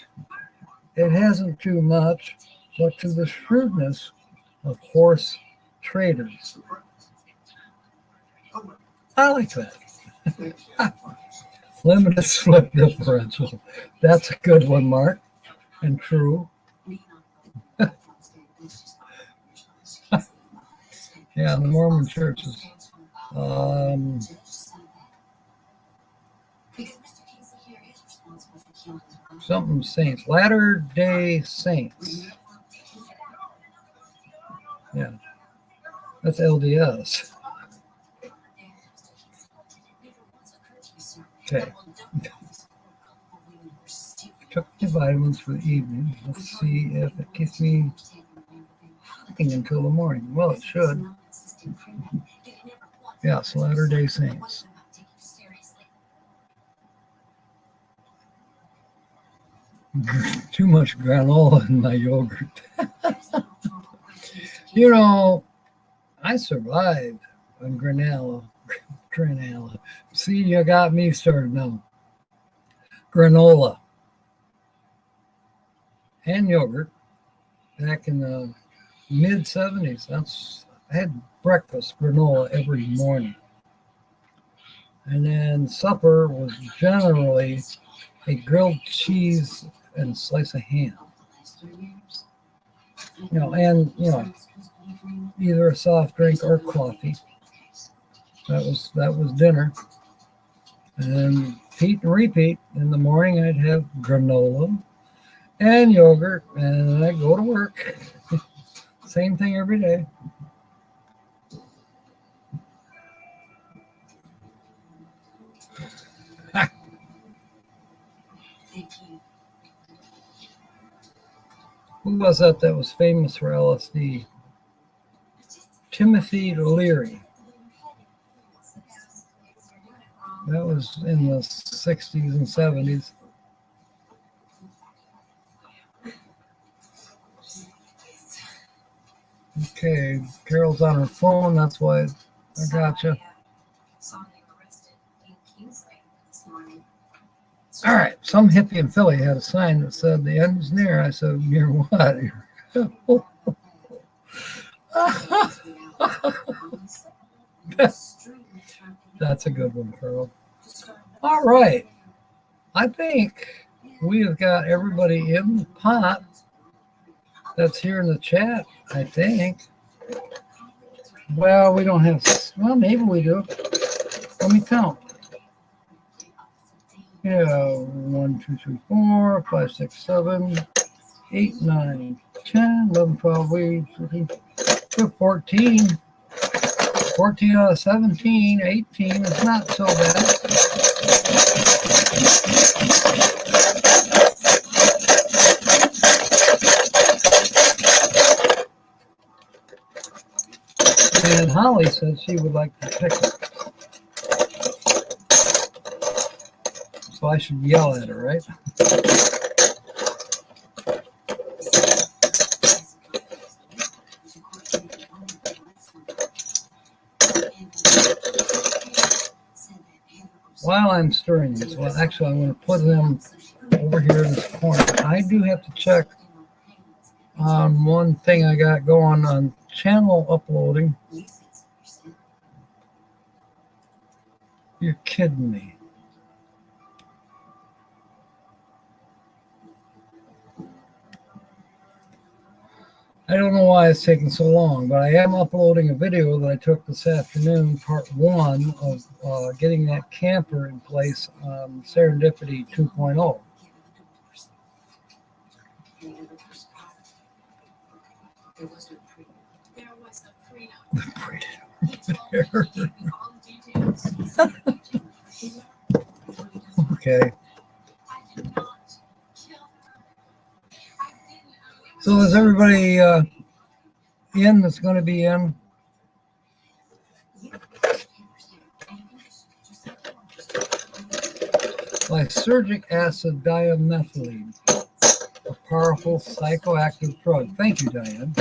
It hasn't too much, but to the shrewdness of horse traders. I like that. Limited slip differential. That's a good one, Mark, and true. Yeah, the Mormon churches. Something Saints. Latter-day Saints. Yeah. That's LDS. Okay. Took the vitamins for the evening. Let's see if it keeps me thinking until the morning. Well, it should. Yes, Latter-day Saints. Too much granola in my yogurt. You know, I survived on granola. See, you got me started now. Granola and yogurt back in the mid 70s. I had breakfast granola every morning. And then supper was generally a grilled cheese and a slice of ham. Either a soft drink or coffee. That was dinner. And then repeat. In the morning, I'd have granola and yogurt, and I'd go to work. Same thing every day. Who was that was famous for LSD? Timothy Leary. That was in the 60s and 70s. Okay, Carol's on her phone. That's why I gotcha. All right, some hippie in Philly had a sign that said the end is near. I said, near what? That's a good one, Carol. All right. I think we have got everybody in the pot that's here in the chat, I think. Well, we don't have, well, maybe we do. Let me count. Yeah, 1, 2, 3, 4, 5, 6, 7, 8, 9, 10, 11, 12, 14. 14 out of 17, 18 is not so bad. And Holly says she would like to pick it. So I should yell at her, right? While I'm stirring these, well, actually, I'm going to put them over here in this corner. I do have to check on one thing I got going on channel uploading. You're kidding me. I don't know why it's taking so long, but I am uploading a video that I took this afternoon, part 1 of getting that camper in place on Serendipity 2.0. Okay. So is everybody in that's going to be in? Lysergic acid diamethylene, a powerful psychoactive drug. Thank you, Diane.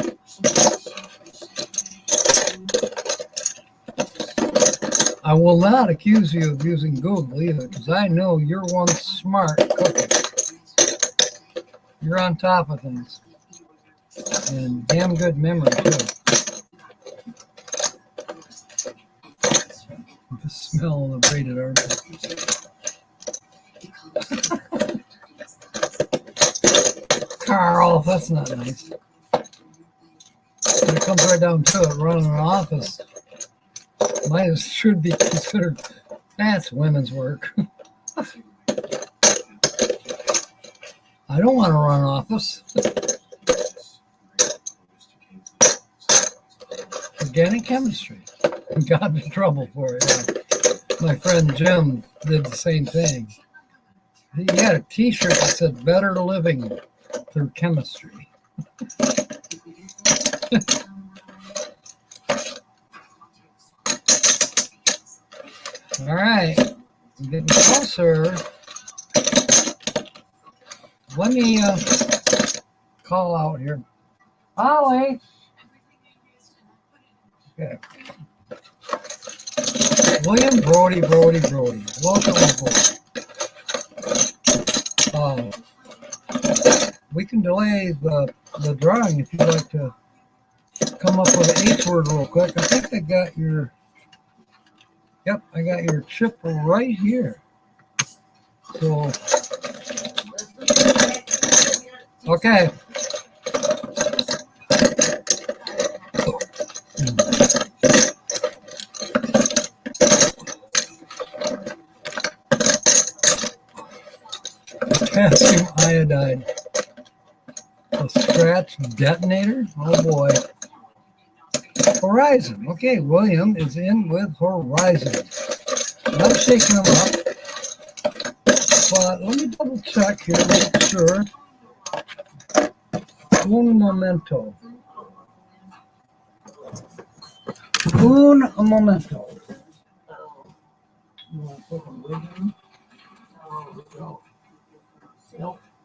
I will not accuse you of using Google either, because I know you're one smart cookie. You're on top of things. And damn good memory, too. The smell of the braided armpit. Carl, that's not nice. When it comes right down to it, running an office should be considered, that's women's work. I don't want to run office. Organic chemistry. Got in trouble for it. Yeah. My friend Jim did the same thing. He had a T-shirt that said "Better Living Through Chemistry." All right, I'm getting closer. Let me call out here. Holly. Okay. William Brody. Welcome aboard. We can delay the drawing if you'd like to come up with an H word real quick. I think I got your. Yep, I got your chip right here. So, okay. Potassium iodide. A scratch detonator? Oh boy. Horizon. Okay, William is in with Horizon. I'm shaking him up. But let me double check here, make sure. Un momento.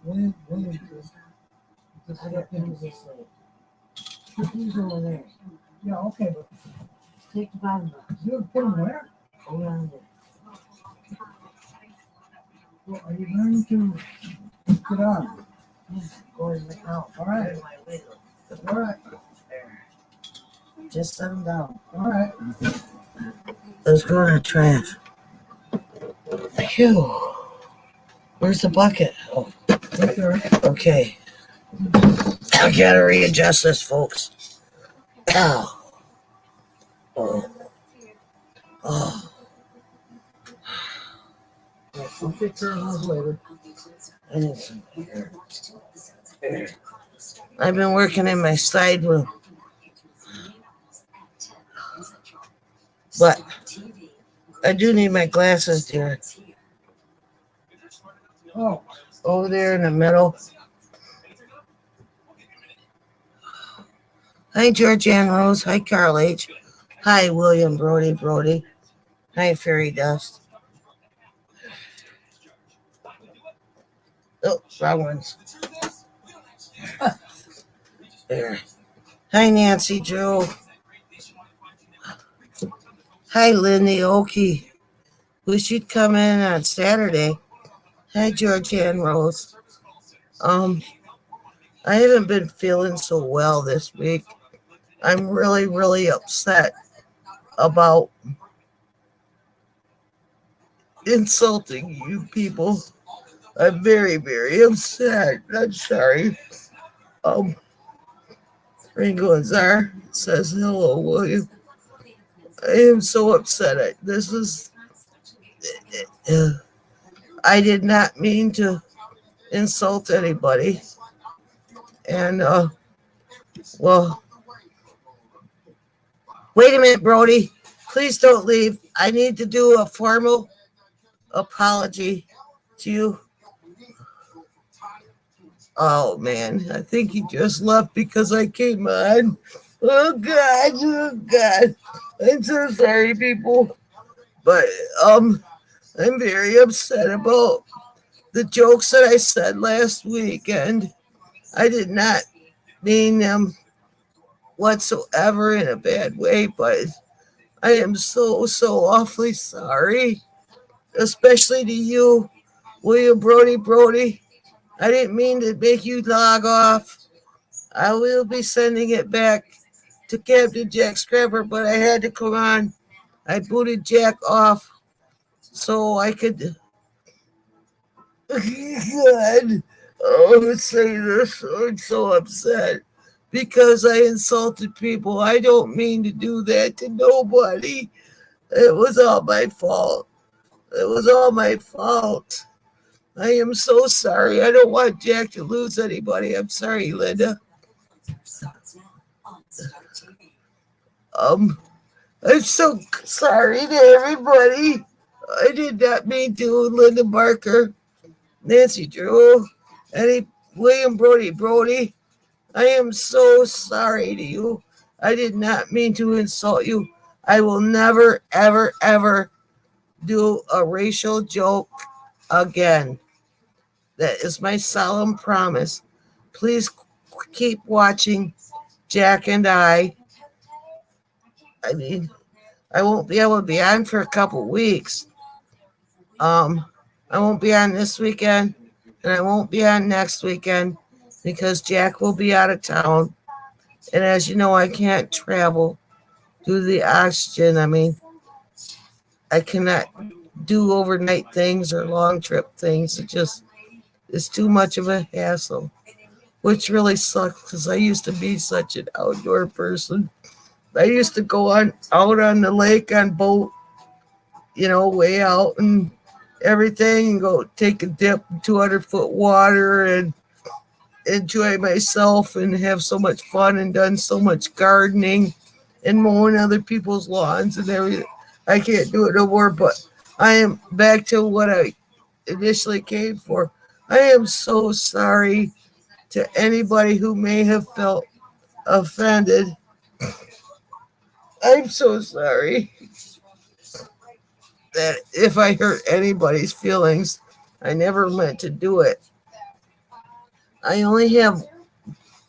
William. Yeah, okay, but Take the bottom off. you put them where? Around it. Well, are you going to get on? Go in the mouth. All right. All right. There. Just set them down. All right. Let's go to the trash. Phew. Where's the bucket? Oh, Right there. okay. I gotta readjust this, folks. Ow. Oh. Oh. I'll take care of those later. I need some air. I've been working in my side room. But I do need my glasses, dear. Oh, Over there in the middle. Hi, Georgianne Rose. Hi, Carl H. Hi, William Brody. Hi, Fairy Dust. Oh, wrong ones. There. Hi, Nancy Joe. Hi, Lindy Okie. Wish you'd come in on Saturday. Hi, Georgianne Rose. I haven't been feeling so well this week. I'm really upset about insulting you people. I'm very upset. I'm sorry. Ringo and Czar says hello, William. I am so upset. I did not mean to insult anybody. And, well, wait a minute, Brody. Please don't leave. I need to do a formal apology to you. Oh, man. I think he just left because I came on. Oh, God. I'm so sorry, people. But, I'm very upset about the jokes that I said last week, and I did not mean them whatsoever in a bad way, but I am so awfully sorry, especially to you, William Brody. I didn't mean to make you log off. I will be sending it back to CaptainJack Scrapper, but I had to come on. I booted Jack off so I could. God, let's say this. I'm so upset because I insulted people. I don't mean to do that to nobody. It was all my fault. It was all my fault. I am so sorry. I don't want Jack to lose anybody. I'm sorry, Linda. Um, I'm so sorry to everybody. I did not mean to, Linda Barker, Nancy Drew, Eddie, William Brody. I am so sorry to you. I did not mean to insult you. I will never, ever, ever do a racial joke again. That is my solemn promise. Please keep watching Jack and I. I mean, I won't be able to be on for a couple weeks. I won't be on this weekend, and I won't be on next weekend because Jack will be out of town. And as you know, I can't travel due to the oxygen. I mean, I cannot do overnight things or long trip things. It's too much of a hassle, which really sucks because I used to be such an outdoor person. I used to go out on the lake on boat, way out and everything, and go take a dip in 200-foot water and enjoy myself and have so much fun and done so much gardening and mowing other people's lawns and everything. I can't do it no more, but I am back to what I initially came for. I am so sorry to anybody who may have felt offended. I'm so sorry that if I hurt anybody's feelings, I never meant to do it. I only have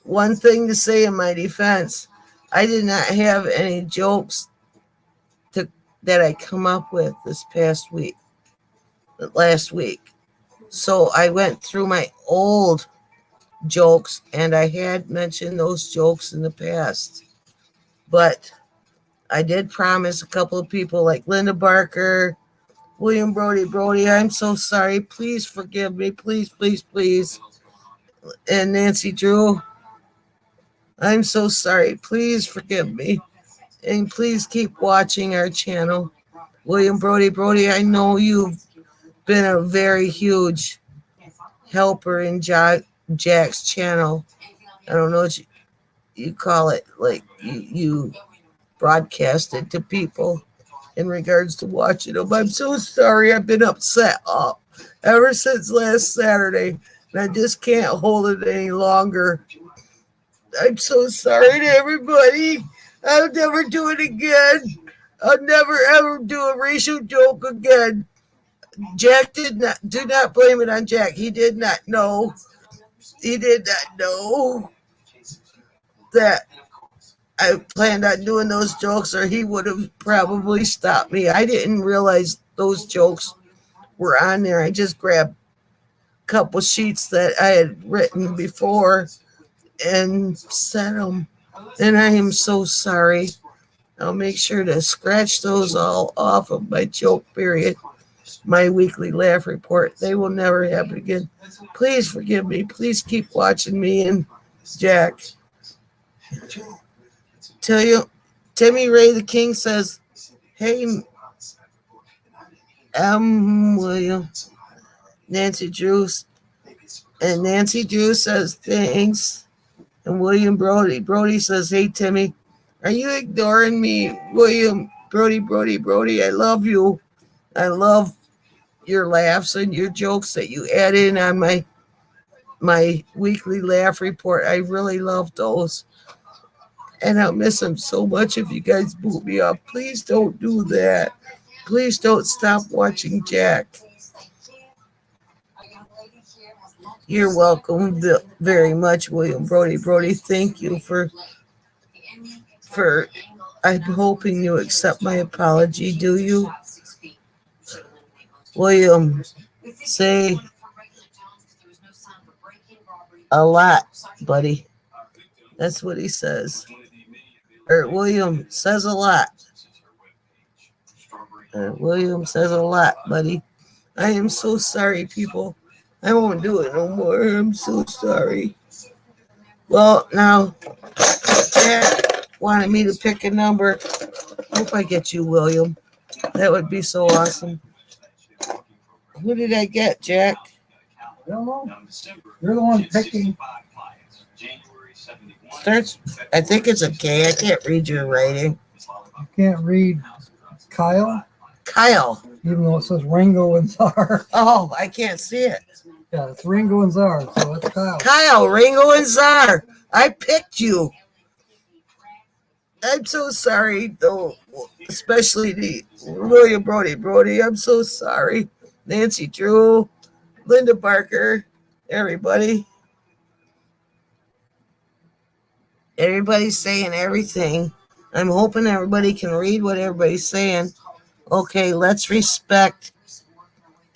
one thing to say in my defense. I did not have any jokes that I come up with last week. So I went through my old jokes and I had mentioned those jokes in the past. But I did promise a couple of people like Linda Barker, William Brody, I'm so sorry. Please forgive me. Please, please, please. And Nancy Drew, I'm so sorry. Please forgive me. And please keep watching our channel. William Brody, I know you've been a very huge helper in Jack's channel. I don't know what you call it, like you broadcast it to people in regards to watching them. I'm so sorry. I've been upset ever since last Saturday, and I just can't hold it any longer. I'm so sorry to everybody. I'll never do it again. I'll never ever do a racial joke again. Jack do not blame it on Jack. He did not know. He did not know that I planned on doing those jokes, or he would have probably stopped me. I didn't realize those jokes were on there. I just grabbed a couple sheets that I had written before and sent them. And I am so sorry. I'll make sure to scratch those all off of my joke period, my weekly laugh report. They will never happen again. Please forgive me. Please keep watching me and Jack. Timmy Ray the King says, hey, William, Nancy Drew. And Nancy Drew says, thanks. And William Brody says, hey, Timmy, are you ignoring me? William Brody, I love you. I love your laughs and your jokes that you add in on my weekly laugh report. I really love those. And I'll miss them so much if you guys boot me off. Please don't do that. Please don't stop watching Jack. You're welcome very much, William Brody. Thank you for I'm hoping you accept my apology. Do you? William, say a lot, buddy. That's what he says. Or William says a lot. William says a lot, buddy. I am so sorry, people. I won't do it no more. I'm so sorry. Well, now, Jack wanted me to pick a number. Hope I get you, William. That would be so awesome. Who did I get, Jack? I don't know. You're the one picking. Starts. I think it's a K. I can't read your writing. You can't read Kyle, Kyle. even though it says Ringo and Czar. Oh, I can't see it. Yeah, it's Ringo and Czar, so that's Kyle. Kyle, Ringo, and Czar. I picked you. I'm so sorry, though, especially the William Brody. I'm so sorry. Nancy Drew, Linda Barker, everybody. Everybody's saying everything. I'm hoping everybody can read what everybody's saying. Okay, let's respect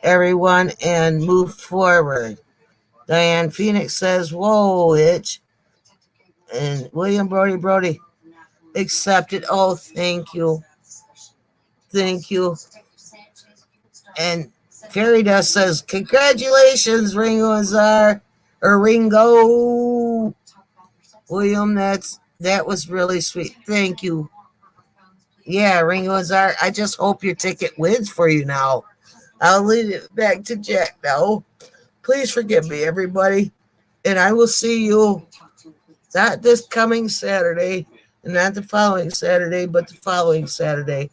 everyone and move forward. Diane Phoenix says, whoa, itch. And William Brody accepted. Oh, thank you. Thank you. And Fairy Dust says, congratulations, Ringo and Czar. Or Ringo. William, that was really sweet. Thank you. Yeah, Ringo and Czar. I just hope your ticket wins for you now. I'll leave it back to Jack now. Please forgive me, everybody. And I will see you not this coming Saturday, and not the following Saturday, but the following Saturday.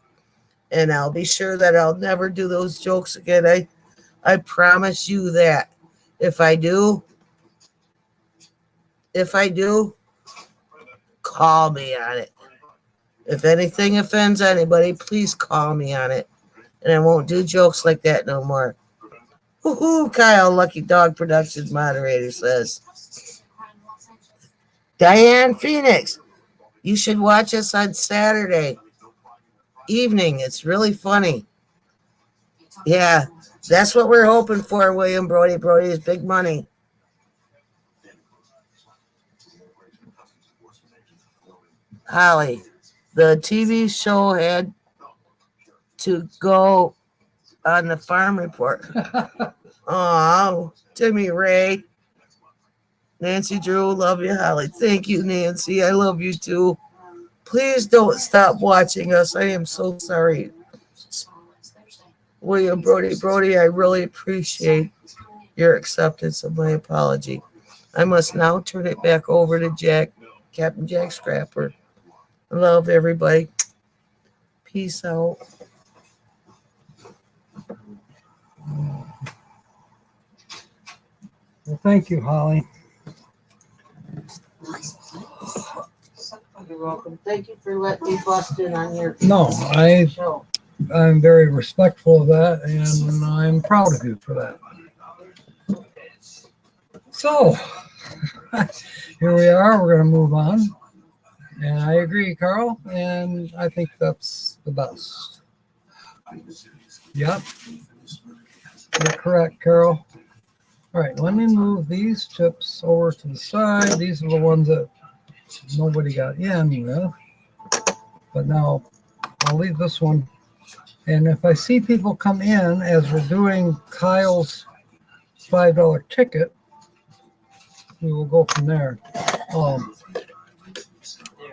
And I'll be sure that I'll never do those jokes again. I promise you that. If I do, call me on it. If anything offends anybody, please call me on it. And I won't do jokes like that no more. Woohoo, Kyle, Lucky Dog Productions moderator says. Diane Phoenix, you should watch us on Saturday evening. It's really funny. Yeah, that's what we're hoping for, William Brody. Brody is big money. Holly, the TV show had to go on the farm report. Oh, Timmy Ray. Nancy Drew, love you, Holly. Thank you, Nancy. I love you too. Please don't stop watching us. I am so sorry. William Brody, I really appreciate your acceptance of my apology. I must now turn it back over to Jack, Captain Jack Scrapper. I love everybody. Peace out. Well, thank you, Holly. You're welcome. Thank you for letting me bust in on your show. I'm very respectful of that, and I'm proud of you for that. So, here we are. We're going to move on. And I agree, Carl, and I think that's the best. Yep. You're correct, Carol. All right, let me move these chips over to the side. These are the ones that nobody got in with. But now I'll leave this one. And if I see people come in as we're doing Kyle's $5 ticket, we will go from there.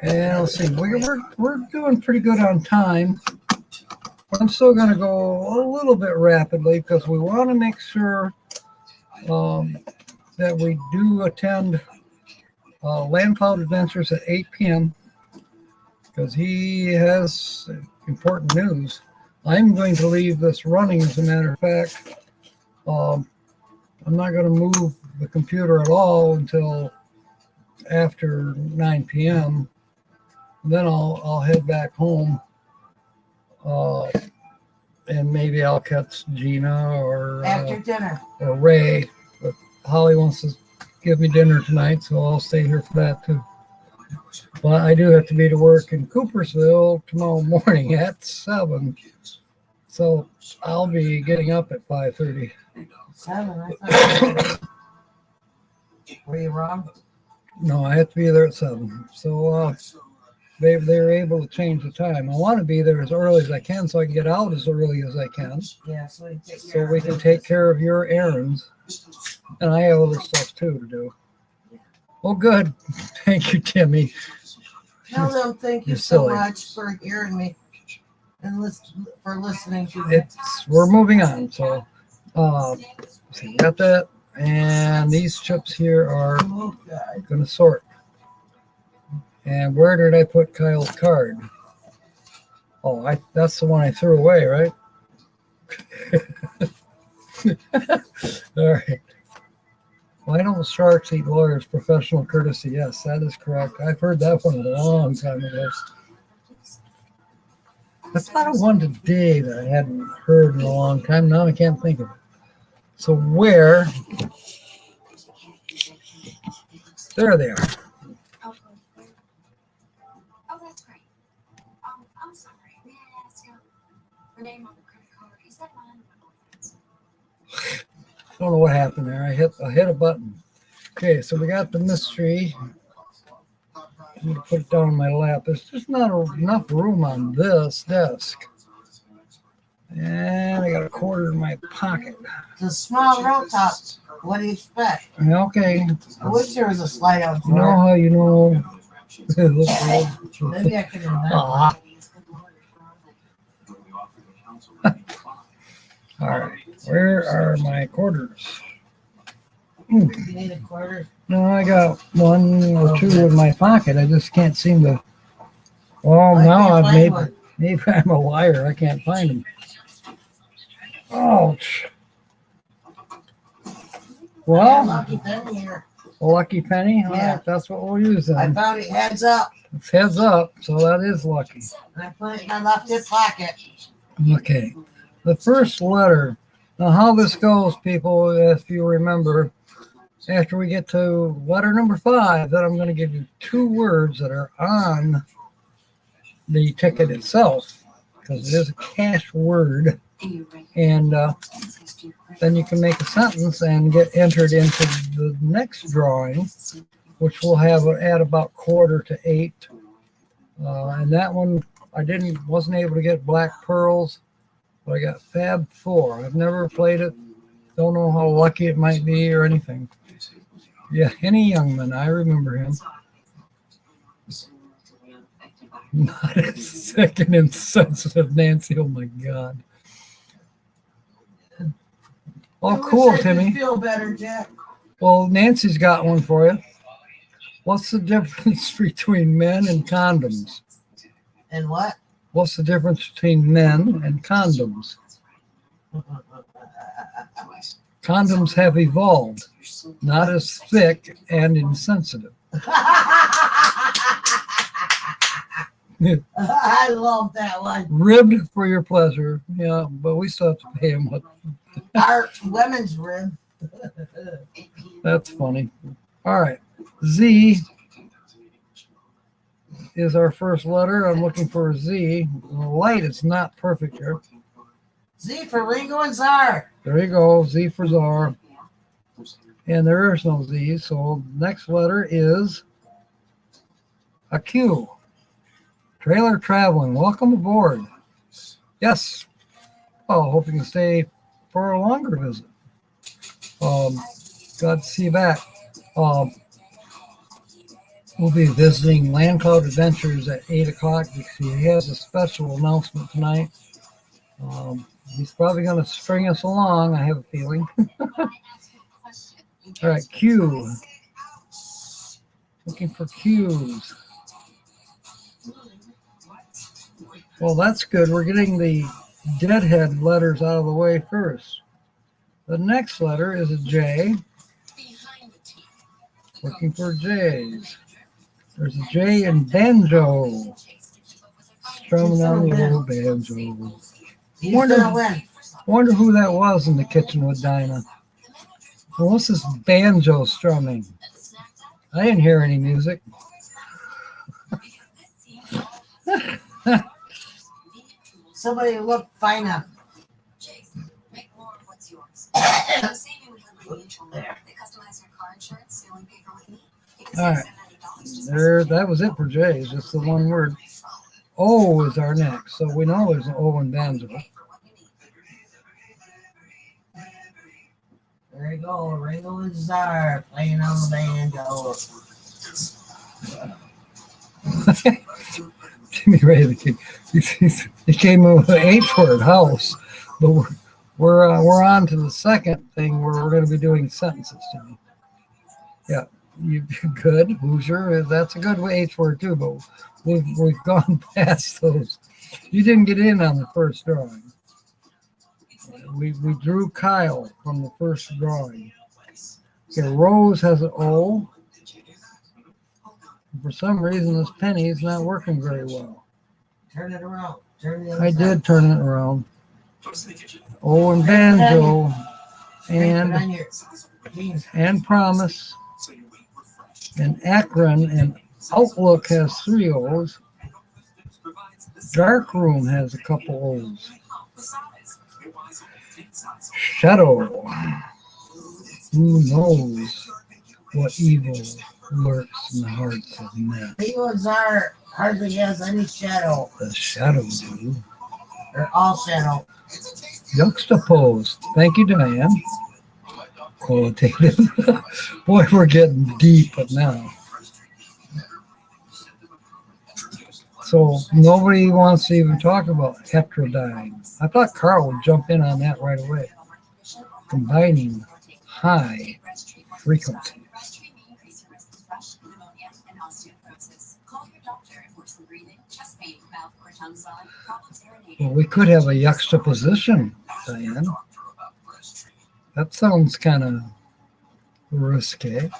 And let's see, we're doing pretty good on time. I'm still going to go a little bit rapidly because we want to make sure that we do attend Land Cloud Adventures at 8 p.m. because he has important news. I'm going to leave this running, as a matter of fact. I'm not going to move the computer at all until after 9 p.m. Then I'll head back home, and maybe I'll catch Gina or After dinner. Or Ray. But Holly wants to give me dinner tonight, so I'll stay here for that too. But I do have to be to work in Coopersville tomorrow morning at 7. So I'll be getting up at 5:30. 7, I thought. Were you wrong? No, I have to be there at 7. So they're able to change the time. I want to be there as early as I can so I can get out as early as I can. Yeah, so we can take care of your errands. And I have other stuff too to do. Well, good. Thank you, Timmy. Tell them thank you You're so silly. much for hearing me and for listening to me. We're moving on. So So we got that. And these chips here are going to sort. And where did I put Kyle's card? Oh, that's the one I threw away, right? All right. Why don't sharks eat lawyers? Professional courtesy. Yes, that is correct. I've heard that one a long time ago. I thought of one today that I hadn't heard in a long time. Now I can't think of it. So where? There they are. Oh, that's great. I'm sorry. May I ask the name on the credit card? Is that mine? I don't know what happened there. I hit a button. Okay, so we got the mystery. I'm going to put it down on my lap. There's just not enough room on this desk. And I got a quarter in my pocket. It's a small roll top. What do you expect? Okay. I wish there was a slide out You know door. how you know. Look good. Maybe I could invent Ah. All right. Where are my quarters? You need a quarter? No, I got one or two in my pocket. I just can't seem to. Well, I now can't I've find one. maybe I'm a liar. I can't find them. Ouch. Well, Lucky penny here. a lucky penny. All Yeah. right, that's what we'll use I then. found it heads up. It's heads up, so that is lucky. And I put it in my left hip pocket. Okay. The first letter. Now, how this goes, people, if you remember, after we get to letter number 5, then I'm going to give you 2 words that are on the ticket itself, because it is a cash word. And then you can make a sentence and get entered into the next drawing, which we'll have at about 7:45. And that one, I wasn't able to get Black Pearls, but I got Fab 4. I've never played it. Don't know how lucky it might be or anything. Yeah, Henny Youngman, I remember him. Not as sick and insensitive, Nancy. Oh my God. Oh, I wish cool, I could Timmy. feel better, Jack. Well, Nancy's got one for you. What's the difference between men and condoms? And what? What's the difference between men and condoms? Condoms have evolved, not as thick and insensitive. I love that one. Ribbed for your pleasure, yeah, but we still have to pay him. Our women's rib. That's funny. All right, Z is our first letter. I'm looking for a Z. The light is not perfect here. Z for Ringo and Czar. There you go, Z for Czar. And there is no Z, so next letter is a Q. Trailer traveling. Welcome aboard. Yes. Oh, hoping to stay for a longer visit. Glad to see you back. We'll be visiting Land Cloud Adventures at 8 o'clock because he has a special announcement tonight. He's probably going to string us along, I have a feeling. All right, Q. Looking for Qs. Well, that's good. We're getting the deadhead letters out of the way first. The next letter is a J. Looking for J's. There's a J in banjo. Strumming on the little banjo. He's gonna win. Wonder who that was in the kitchen with Dinah. Well, what's this banjo strumming? I didn't hear any music. Somebody look fine up. All right. There, that was it for J's. Just the one word. O is our next. So we know there's an O in banjo. There you go, Ringo and Czar playing on the banjo. Jimmy Ray, he came in with an H word, house. But we're on to the second thing where we're going to be doing sentences today. Yeah, you good Hoosier. That's a good H word too, but we've gone past those. You didn't get in on the first drawing. We drew Kyle from the first drawing. Okay, Rose has an O. For some reason, this penny is not working very well. Turn it around. Turn the other I side. did turn it around. O and banjo Put on and your jeans. promise and Akron and Outlook has 3 O's. Dark Room has a couple O's. Shadow. Who knows what evil lurks in the hearts of men? Penguins are hardly has any shadow. The shadow do. They're all shadow. Juxtaposed. Thank you, Diane. Qualitative. Boy, we're getting deep now. So nobody wants to even talk about Heterodyne. I thought Carl would jump in on that right away. Combining high frequency. Well, we could have a juxtaposition, Diane. That sounds kind of risque.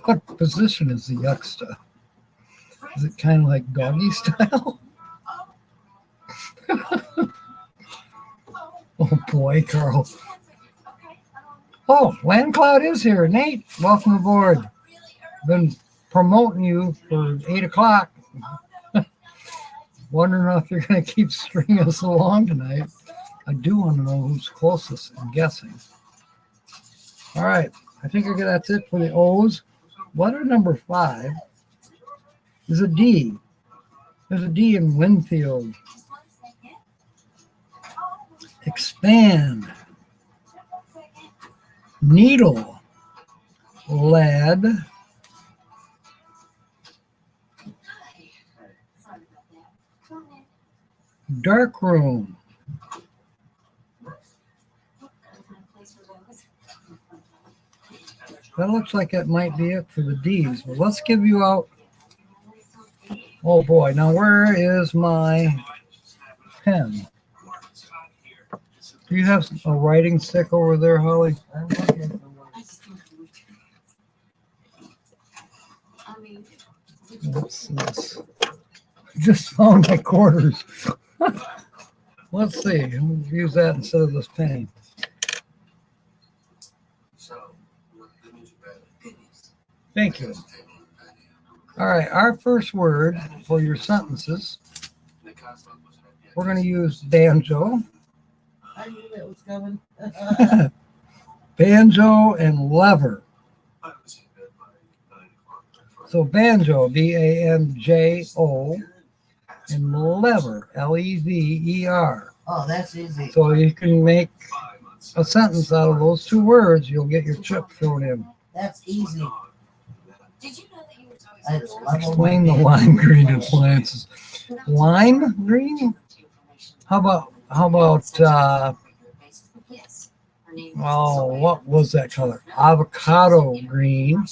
What position is the yuxta? Is it kind of like doggy style? Oh boy, Carl. Oh, Land Cloud is here. Nate, welcome aboard. Been promoting you for 8 o'clock. Wondering if you're going to keep stringing us along tonight. I do want to know who's closest. I'm guessing. All right. I think that's it for the O's. Letter number 5 is a D. There's a D in Winfield. Expand. Needle. Lad. Dark room. That looks like it might be it for the D's, but let's give you out. Oh boy, now where is my pen? Do you have a writing stick over there, Holly? I'm looking for one. What's this? Just found my quarters. Let's see. We'll use that instead of this pen. Thank you. All right, our first word for your sentences, we're going to use banjo. I knew that was coming. Banjo and lever. So banjo, B-A-N-J-O, and lever, L-E-V-E-R. Oh, that's easy. So you can make a sentence out of those 2 words. You'll get your chip thrown in. That's easy. Did you know that you were Explain the lime green appliances. Lime green? How about what was that color? Avocado green.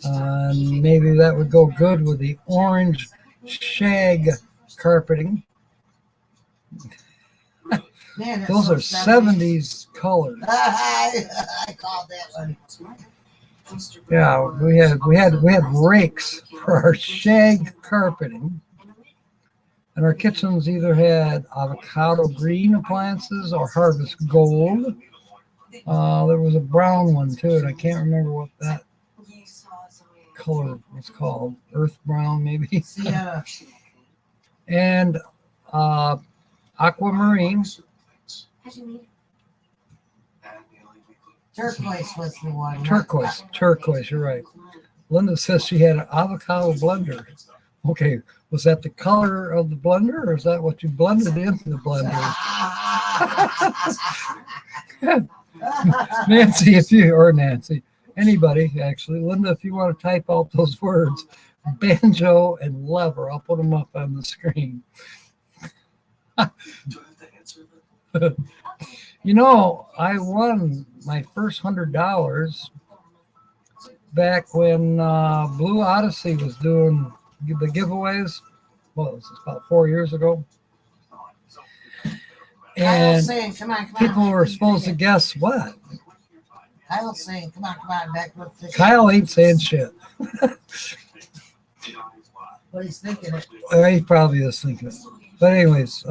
Maybe that would go good with the orange shag carpeting. Man, Those are 70s colors. I called that one. Yeah, we had rakes for our shag carpeting, and our kitchens either had avocado green appliances or harvest gold. There was a brown one too, and I can't remember what that color was called. Earth brown, maybe. Yeah. And aquamarine. Turquoise was the one. Turquoise, you're right. Linda says she had an avocado blender. Okay, was that the color of the blender, or is that what you blended into the blender? Nancy, anybody actually, Linda, if you want to type out those words, banjo and lever, I'll put them up on the screen. You know, I won my first $100 back when Blue Odyssey was doing the giveaways. Well, it was about 4 years ago. Kyle's And saying, come on. people were supposed to guess what. Kyle's saying, come on, back with the Kyle ain't saying shit. But he's thinking it. He probably is thinking it. But anyways,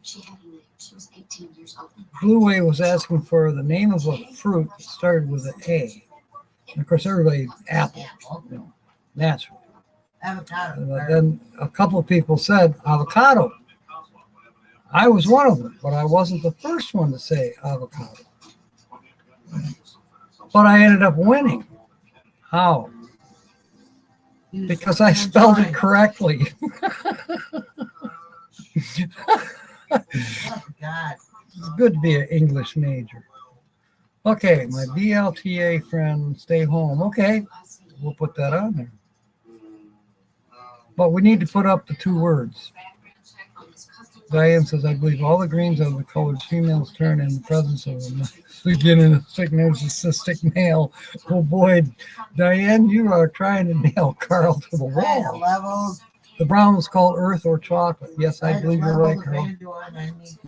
She had a name. She was 18 years old. Blue Way was asking for the name of a fruit that started with an A. And of course, everybody, apple, you know, natural. Avocado. And then a couple of people said avocado. I was one of them, but I wasn't the first one to say avocado. But I ended up winning. How? Because I spelled it correctly. Oh, God. It's good to be an English major. Okay, my BLTA friend, stay home. Okay, we'll put that on there. But we need to put up the 2 words. Diane says, I believe all the greens of the colored females turn in the presence of a beginning of sick narcissistic male. Oh boy, Diane, you are trying to nail Carl to the wall. Levels. The brown was called earth or chocolate. Yes, I believe you're right, Carl.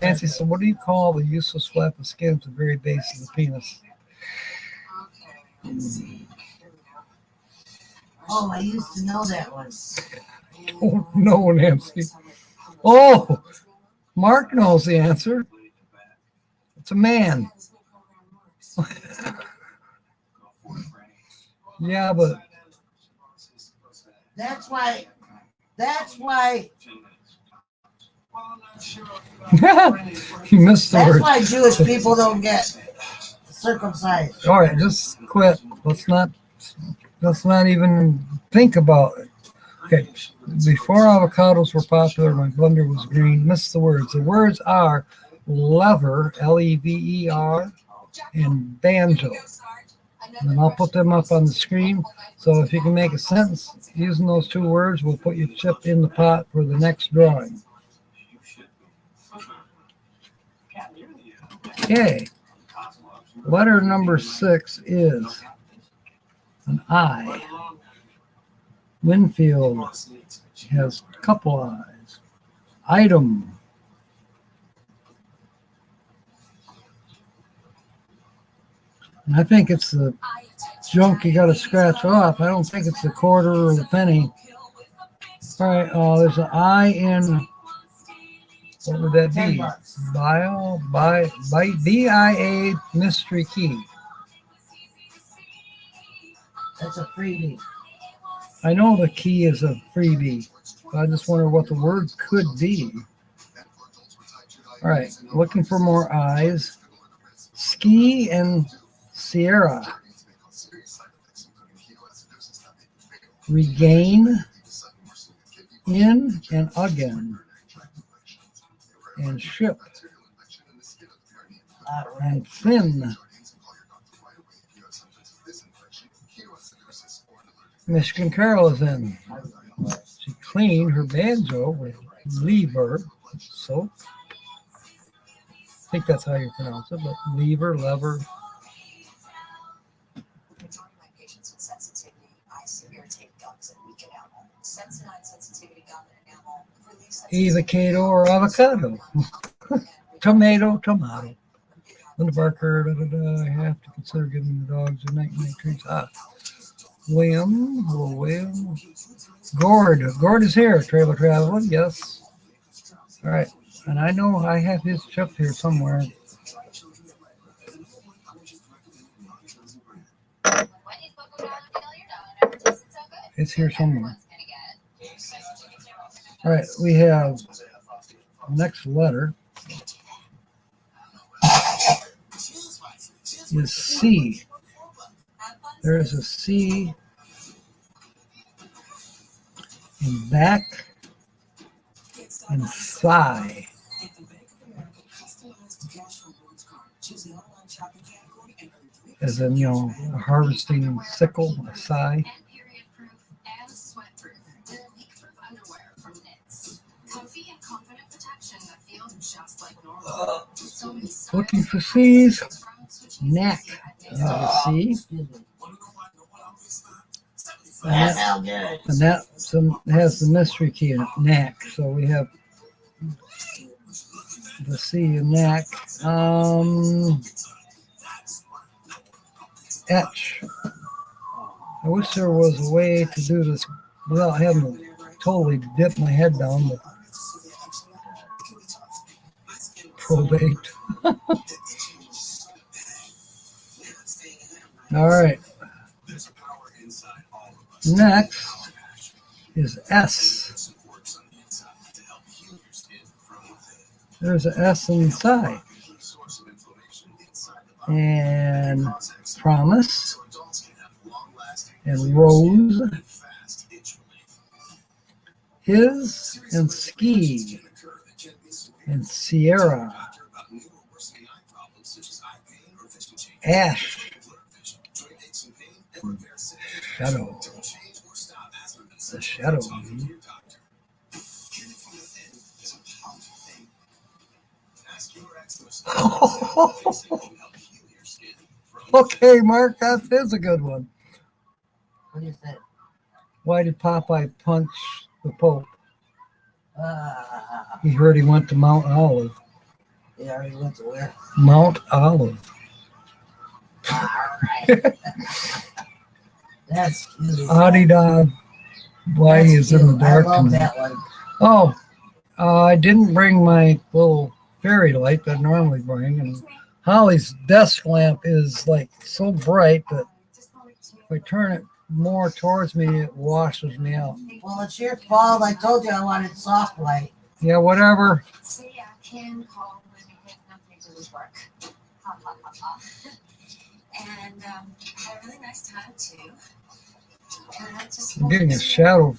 Nancy said, what do you call the useless flap of skin at the very base of the penis? Oh, I used to know that one. Oh, no, Nancy. Oh, Mark knows the answer. It's a man. Yeah, but That's why you missed the that's word. why Jewish people don't get circumcised. All right, just quit. Let's not even think about it. Okay, before avocados were popular, my blender was green. Missed the words. The words are lever, L-E-V-E-R, and banjo. And I'll put them up on the screen. So if you can make a sentence using those 2 words, we'll put your chip in the pot for the next drawing. Okay. Letter number 6 is an I. Winfield has a couple eyes. Item. And I think it's the junk you got to scratch off. I don't think it's the quarter or the penny. All right, there's an I in, what would that be? BIA mystery key. That's a freebie. I know the key is a freebie. I just wonder what the word could be. All right, looking for more eyes. Ski and Sierra. Regain. In and again. And ship. And thin. Michigan Carol is in. She cleaned her banjo with lever soap. I think that's how you pronounce it, but lever. Avocado or avocado. Tomato. Linda Barker, I have to consider giving the dogs a night treats. William, hello William. Gord is here, trailer traveling, yes. All right, and I know I have his chip here somewhere. It's here somewhere. All right, we have next letter is C. There's a C in back and thigh. As in, a harvesting sickle, a sigh. Looking for C's. Knack. There's a C. And that has the mystery key in it, knack. So we have the C in knack. Etch. I wish there was a way to do this without having to totally dip my head down, but probate. All right. Next is S. There's an S inside. And promise. And rose. His and ski. And Sierra. Ash. Shadow. The shadow. Okay, Mark, that is a good one. What is that? Why did Popeye punch the Pope? He heard he went to Mount Olive. Yeah, he went to where? Mount Olive. That's cute. Adida, why he is in the dark. I love tonight. that one. Oh, I didn't bring my little fairy light that I normally bring, and Holly's desk lamp is like so bright that if I turn it more towards me, it washes me out. Well, it's your fault. I told you I wanted soft light. Yeah, whatever. See, I can call when I have nothing to do with work. Ha, ha, ha, ha. And I had a really nice time too. And I just I'm getting a shadow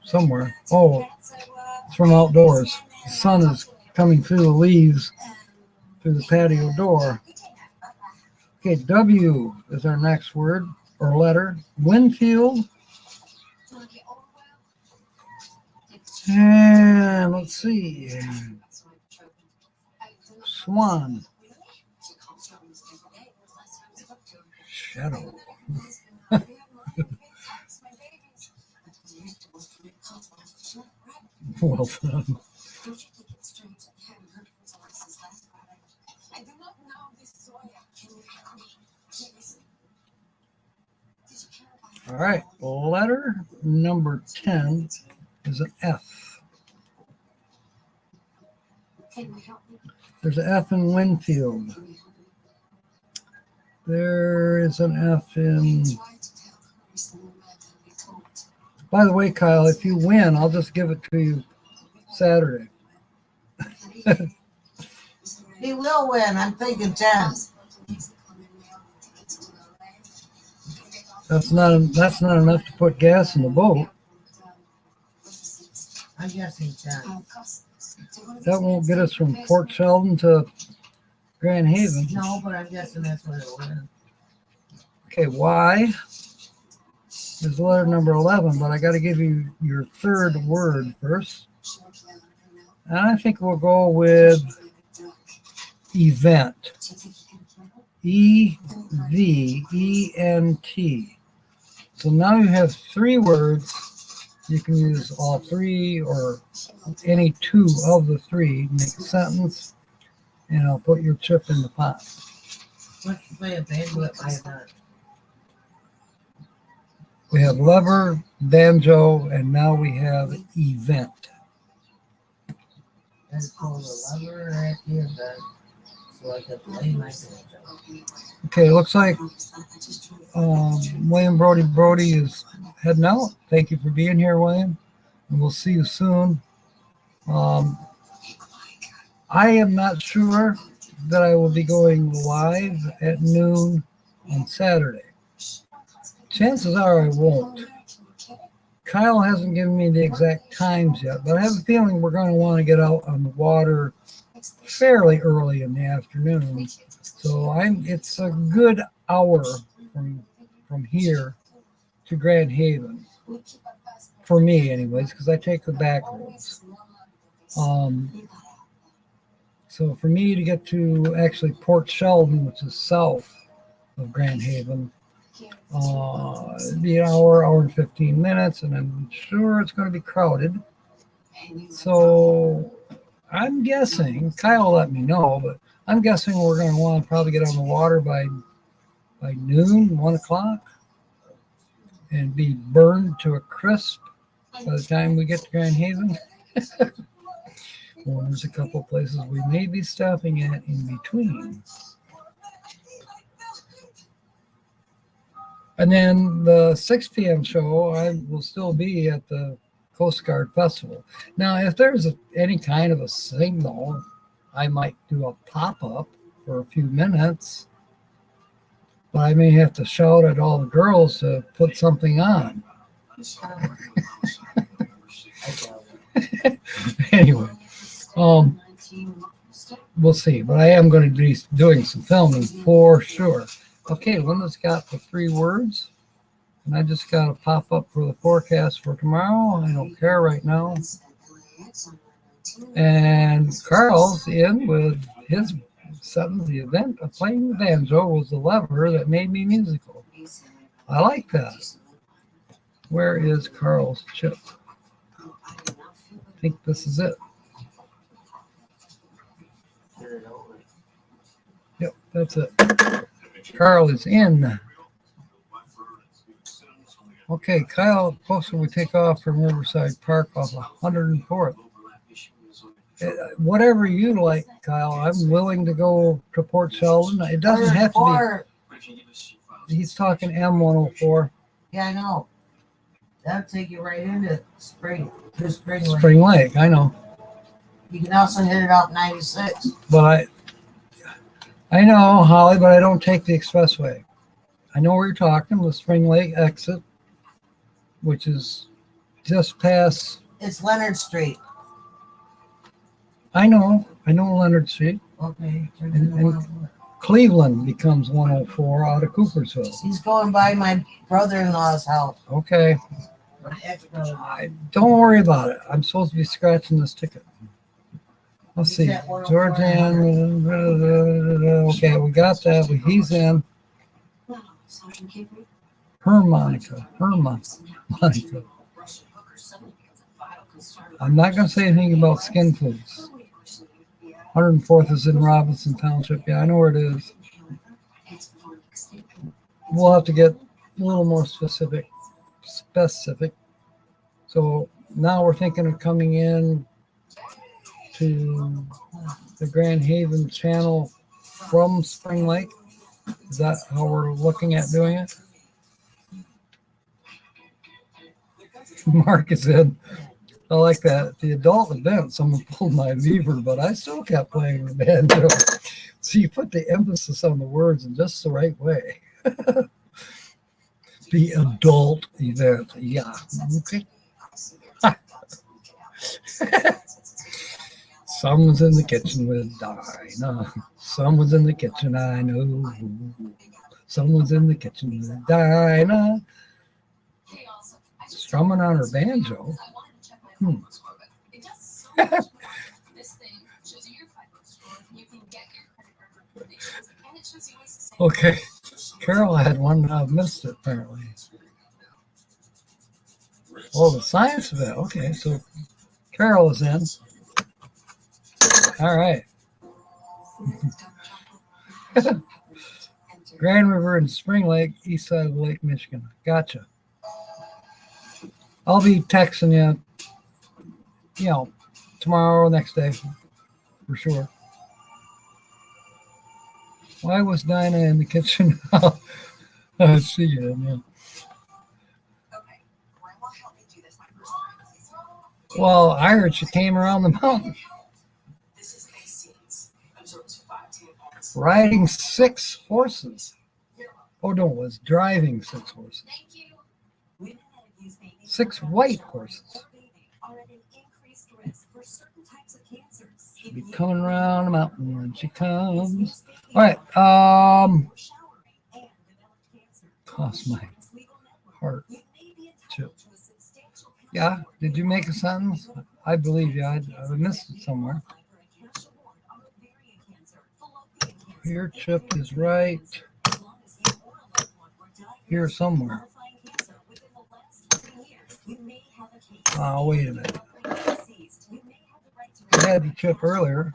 somewhere. Oh, it's from outdoors. The sun is coming through the leaves through the patio door. Okay, W is our next word or letter. Winfield. And let's see. Swan. Shadow. Well done. All right, letter number 10 is an F. There's an F in Winfield. There is an F in... By the way, Kyle, if you win, I'll just give it to you Saturday. He will win. I'm thinking 10. That's not enough to put gas in the boat. I'm guessing 10. That won't get us from Port Sheldon to Grand Haven. No, but I'm guessing that's what it will win. Okay, Y is letter number 11, but I got to give you your third word first. And I think we'll go with event. E-V-E-N-T. So now you have three words. You can use all three or any two of the three. Make a sentence, and I'll put your chip in the pot. Let's play a banjo by that. We have lever, banjo, and now we have event. That's called a lever at the event. So I can play my banjo. Okay, looks like William Brody is heading out. Thank you for being here, William, and we'll see you soon. I am not sure that I will be going live at noon on Saturday. Chances are I won't. Kyle hasn't given me the exact times yet, but I have a feeling we're going to want to get out on the water fairly early in the afternoon. So it's a good hour from here to Grand Haven. For me anyways, because I take the back roads. So for me to get to actually Port Sheldon, which is south of Grand Haven, it'd be an hour and 15 minutes, and I'm sure it's going to be crowded. So I'm guessing, Kyle let me know, but I'm guessing we're going to want to probably get on the water by noon, 1 o'clock, and be burned to a crisp by the time we get to Grand Haven. Well, there's a couple places we may be stopping at in between. And then the 6 p.m. show, I will still be at the Coast Guard Festival. Now, if there's any kind of a signal, I might do a pop-up for a few minutes. But I may have to shout at all the girls to put something on. Anyway, we'll see. But I am going to be doing some filming for sure. Okay, Linda's got the 3 words. And I just got to pop up for the forecast for tomorrow. I don't care right now. And Carl's in with his sentence. The event of playing the banjo was the lever that made me musical. I like that. Where is Carl's chip? I think this is it. Yep, that's it. Carl is in. Okay, Kyle posted we take off from Riverside Park off 104th. Whatever you like, Kyle. I'm willing to go to Port Sheldon. It doesn't have to be. He's talking M104. Yeah, I know. That'll take you right into Spring Lake. Spring Lake, I know. You can also hit it out 96. But I know, Holly, but I don't take the expressway. I know where you're talking, the Spring Lake exit, which is just past. It's Leonard Street. I know Leonard Street. Okay. And Cleveland becomes 104 out of Coopersville. He's going by my brother-in-law's house. Okay. My ex-brother. Don't worry about it. I'm supposed to be scratching this ticket. Let's see. Georgian. Okay, we got that. He's in. Harmonica. I'm not going to say anything about skin foods. 104th is in Robinson Township. Yeah, I know where it is. We'll have to get a little more specific. So now we're thinking of coming in to the Grand Haven channel from Spring Lake. Is that how we're looking at doing it? Mark is in. I like that. At the adult event, someone pulled my lever, but I still kept playing the banjo. So you put the emphasis on the words in just the right way. The adult event. Yeah. Okay. Someone's in the kitchen with Dinah. Someone's in the kitchen, I know. Someone's in the kitchen with Dinah. Strumming on her banjo. Okay. Carol had one missed it apparently. Oh, the science event. Okay, so Carol is in. All right. Grand River and Spring Lake, east side of Lake Michigan. Gotcha. I'll be texting you, tomorrow or next day, for sure. Why was Dinah in the kitchen? I see you, yeah. Well, I heard she came around the mountain. Riding 6 horses. Oh, no, it was driving 6 horses. 6 white horses. She'll be coming around the mountain when she comes. All right. Cross my heart. Chip. Yeah. Did you make a sentence? I believe you. I missed it somewhere. Your chip is right here somewhere. Oh, wait a minute. I had the chip earlier.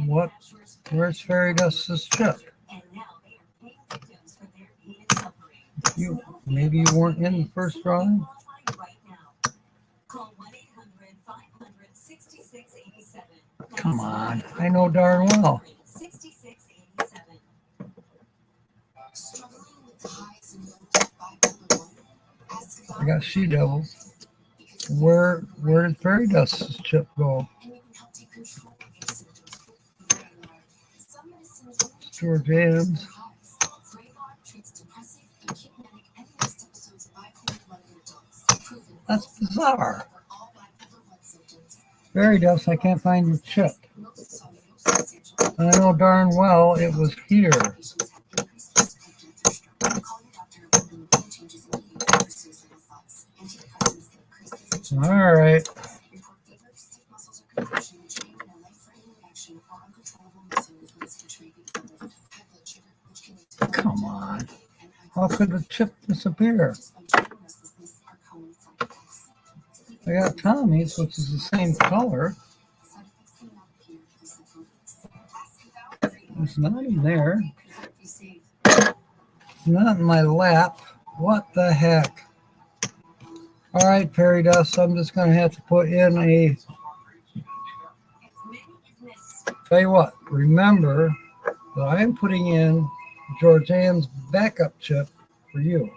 What? Where's Fairy Dust's chip? Maybe you weren't in the first drawing? Come on, I know darn well. I got She Devils. Where did Fairy Dust's chip go? George Adams. That's bizarre. Fairy Dust, I can't find your chip. I know darn well it was here. All right. Come on. How could the chip disappear? I got Tommy's, which is the same color. It's not in there. It's not in my lap. What the heck? All right, Fairy Dust, I'm just going to have to put in a... Tell you what, remember that I'm putting in Georgianne's backup chip for you.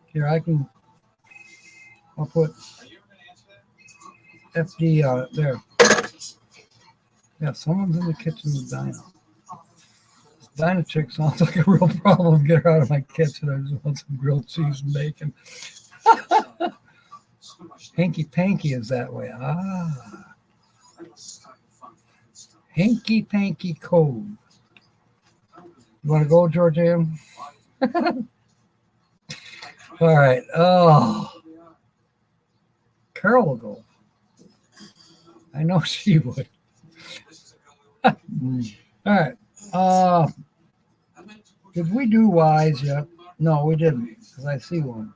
Here, I'll put FD on it there. Yeah, someone's in the kitchen with Dinah. This Dinah chick sounds like a real problem. Get her out of my kitchen. I just want some grilled cheese and bacon. Hanky Panky is that way. Ah. Hanky Panky Cove. You want to go, Georgianne? All right. Oh. Carol will go. I know she would. All right. Did we do Y's yet? No, we didn't, because I see one.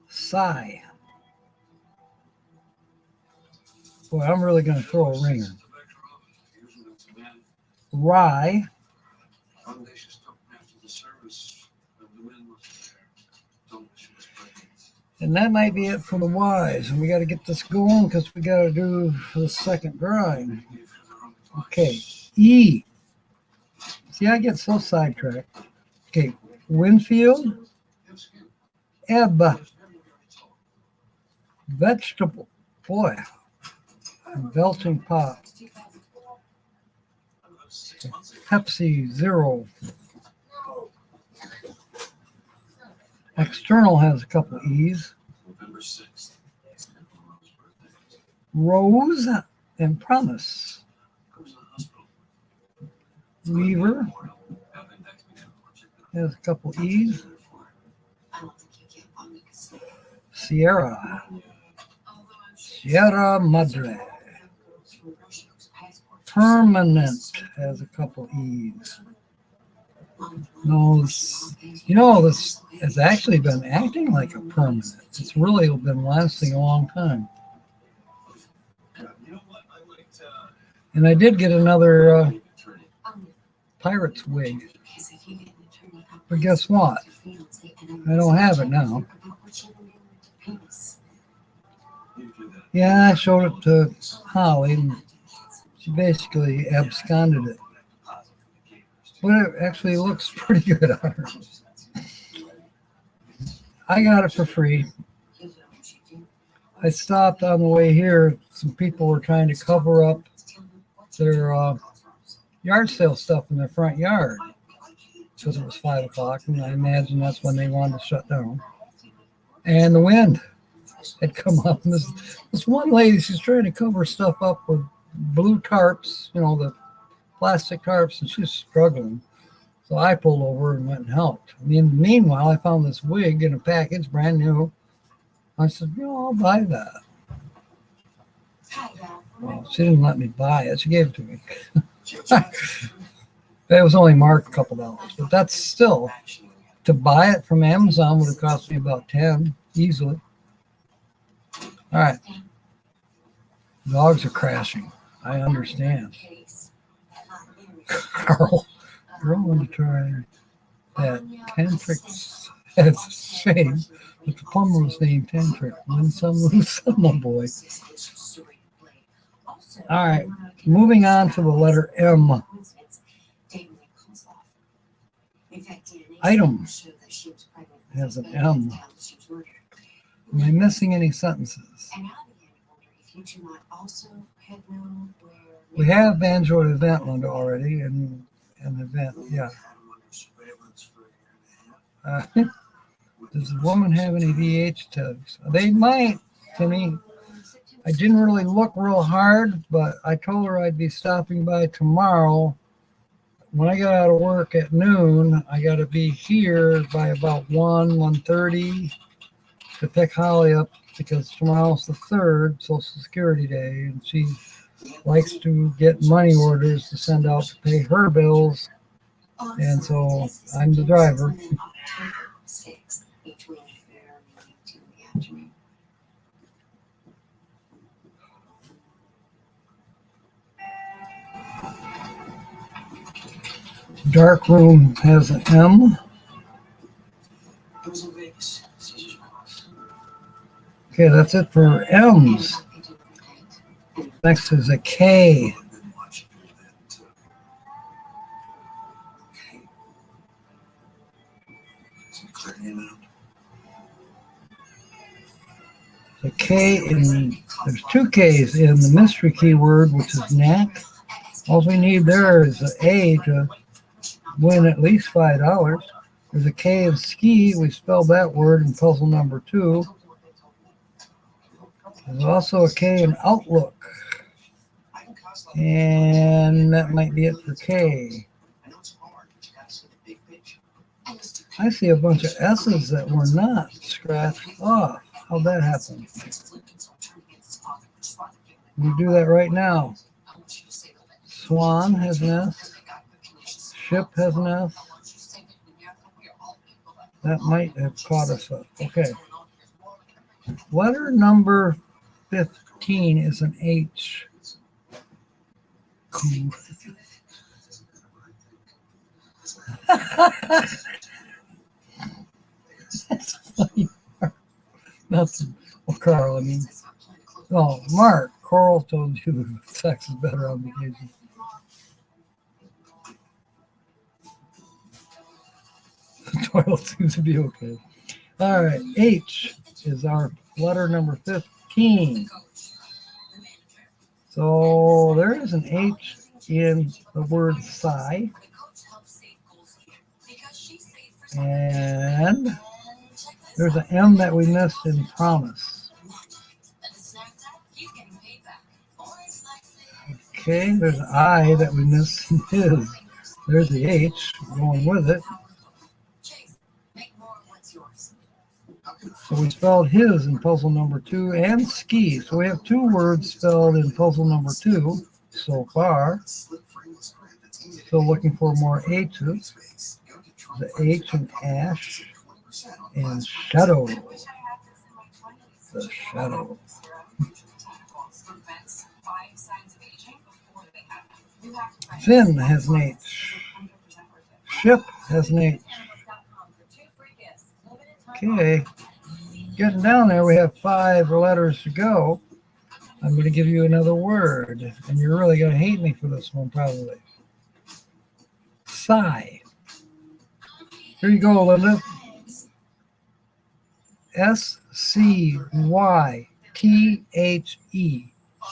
Sigh. Boy, I'm really going to throw a ringer. Rye. And that might be it for the Y's. And we got to get this going because we got to do the second drawing. Okay. E. See, I get so sidetracked. Okay. Winfield. Ebb. Vegetable. Boy. Belching Pop. Pepsi Zero. External has a couple E's. Rose and Promise. Weaver has a couple E's. Sierra. Sierra Madre. Permanent has a couple E's. No, this has actually been acting like a permanent. It's really been lasting a long time. And I did get another Pirates wig. But guess what? I don't have it now. Yeah, I showed it to Holly, and she basically absconded it. But it actually looks pretty good on her. I got it for free. I stopped on the way here. Some people were trying to cover up their yard sale stuff in their front yard because it was 5 o'clock, and I imagine that's when they wanted to shut down. And the wind had come up, and this one lady, she's trying to cover stuff up with blue tarps, the plastic tarps, and she's struggling. So I pulled over and went and helped. Meanwhile, I found this wig in a package, brand new, I said, I'll buy that. Hi, yeah. Well, she didn't let me buy it. She gave it to me. It was only marked a couple dollars, but that's still, to buy it from Amazon would have cost me about 10 easily. All right. Dogs are crashing. I understand. Carl, you're going to try that Tantric has a shame that the plumber was named Tantric. Win some, lose some, my boy. All right. Moving on to the letter M. Item has an M. Am I missing any sentences? We have Android event, Linda, already, and an event, yeah. Does the woman have any VH tags? They might, Timmy. I didn't really look real hard, but I told her I'd be stopping by tomorrow. When I got out of work at noon, I got to be here by about 1:30 to pick Holly up because tomorrow's the 3rd, Social Security Day, and she likes to get money orders to send out to pay her bills, and so I'm the driver. Dark room has an M. Okay, that's it for M's. Next is a K. The K there's 2 K's in the mystery keyword, which is knack. All we need there is an A to win at least $5. There's a K in ski. We spelled that word in puzzle number 2. There's also a K in outlook. And that might be it for K. I see a bunch of S's that were not scratched off. How'd that happen? We do that right now. Swan has an S. Ship has an S. That might have caught us up. Okay. Letter number 15 is an H. Cool. That's funny. Nothing. Well, Carl, I mean. Oh, Mark. Coral told you sex is better on vacation. The toilet seems to be okay. All right. H is our letter number 15. So there is an H in the word sigh. And there's an M that we missed in promise. Okay, there's an I that we missed in his. There's the H going with it. So we spelled his in puzzle number 2 and ski. So we have 2 words spelled in puzzle number 2 so far. Still looking for more H's. The H in ash and shadow. The shadow. Fin has an H. Ship has an H. Okay. Getting down there, we have 5 letters to go. I'm going to give you another word, and you're really going to hate me for this one, probably. Sigh. Here you go, Linda. S-C-Y-T-H-E.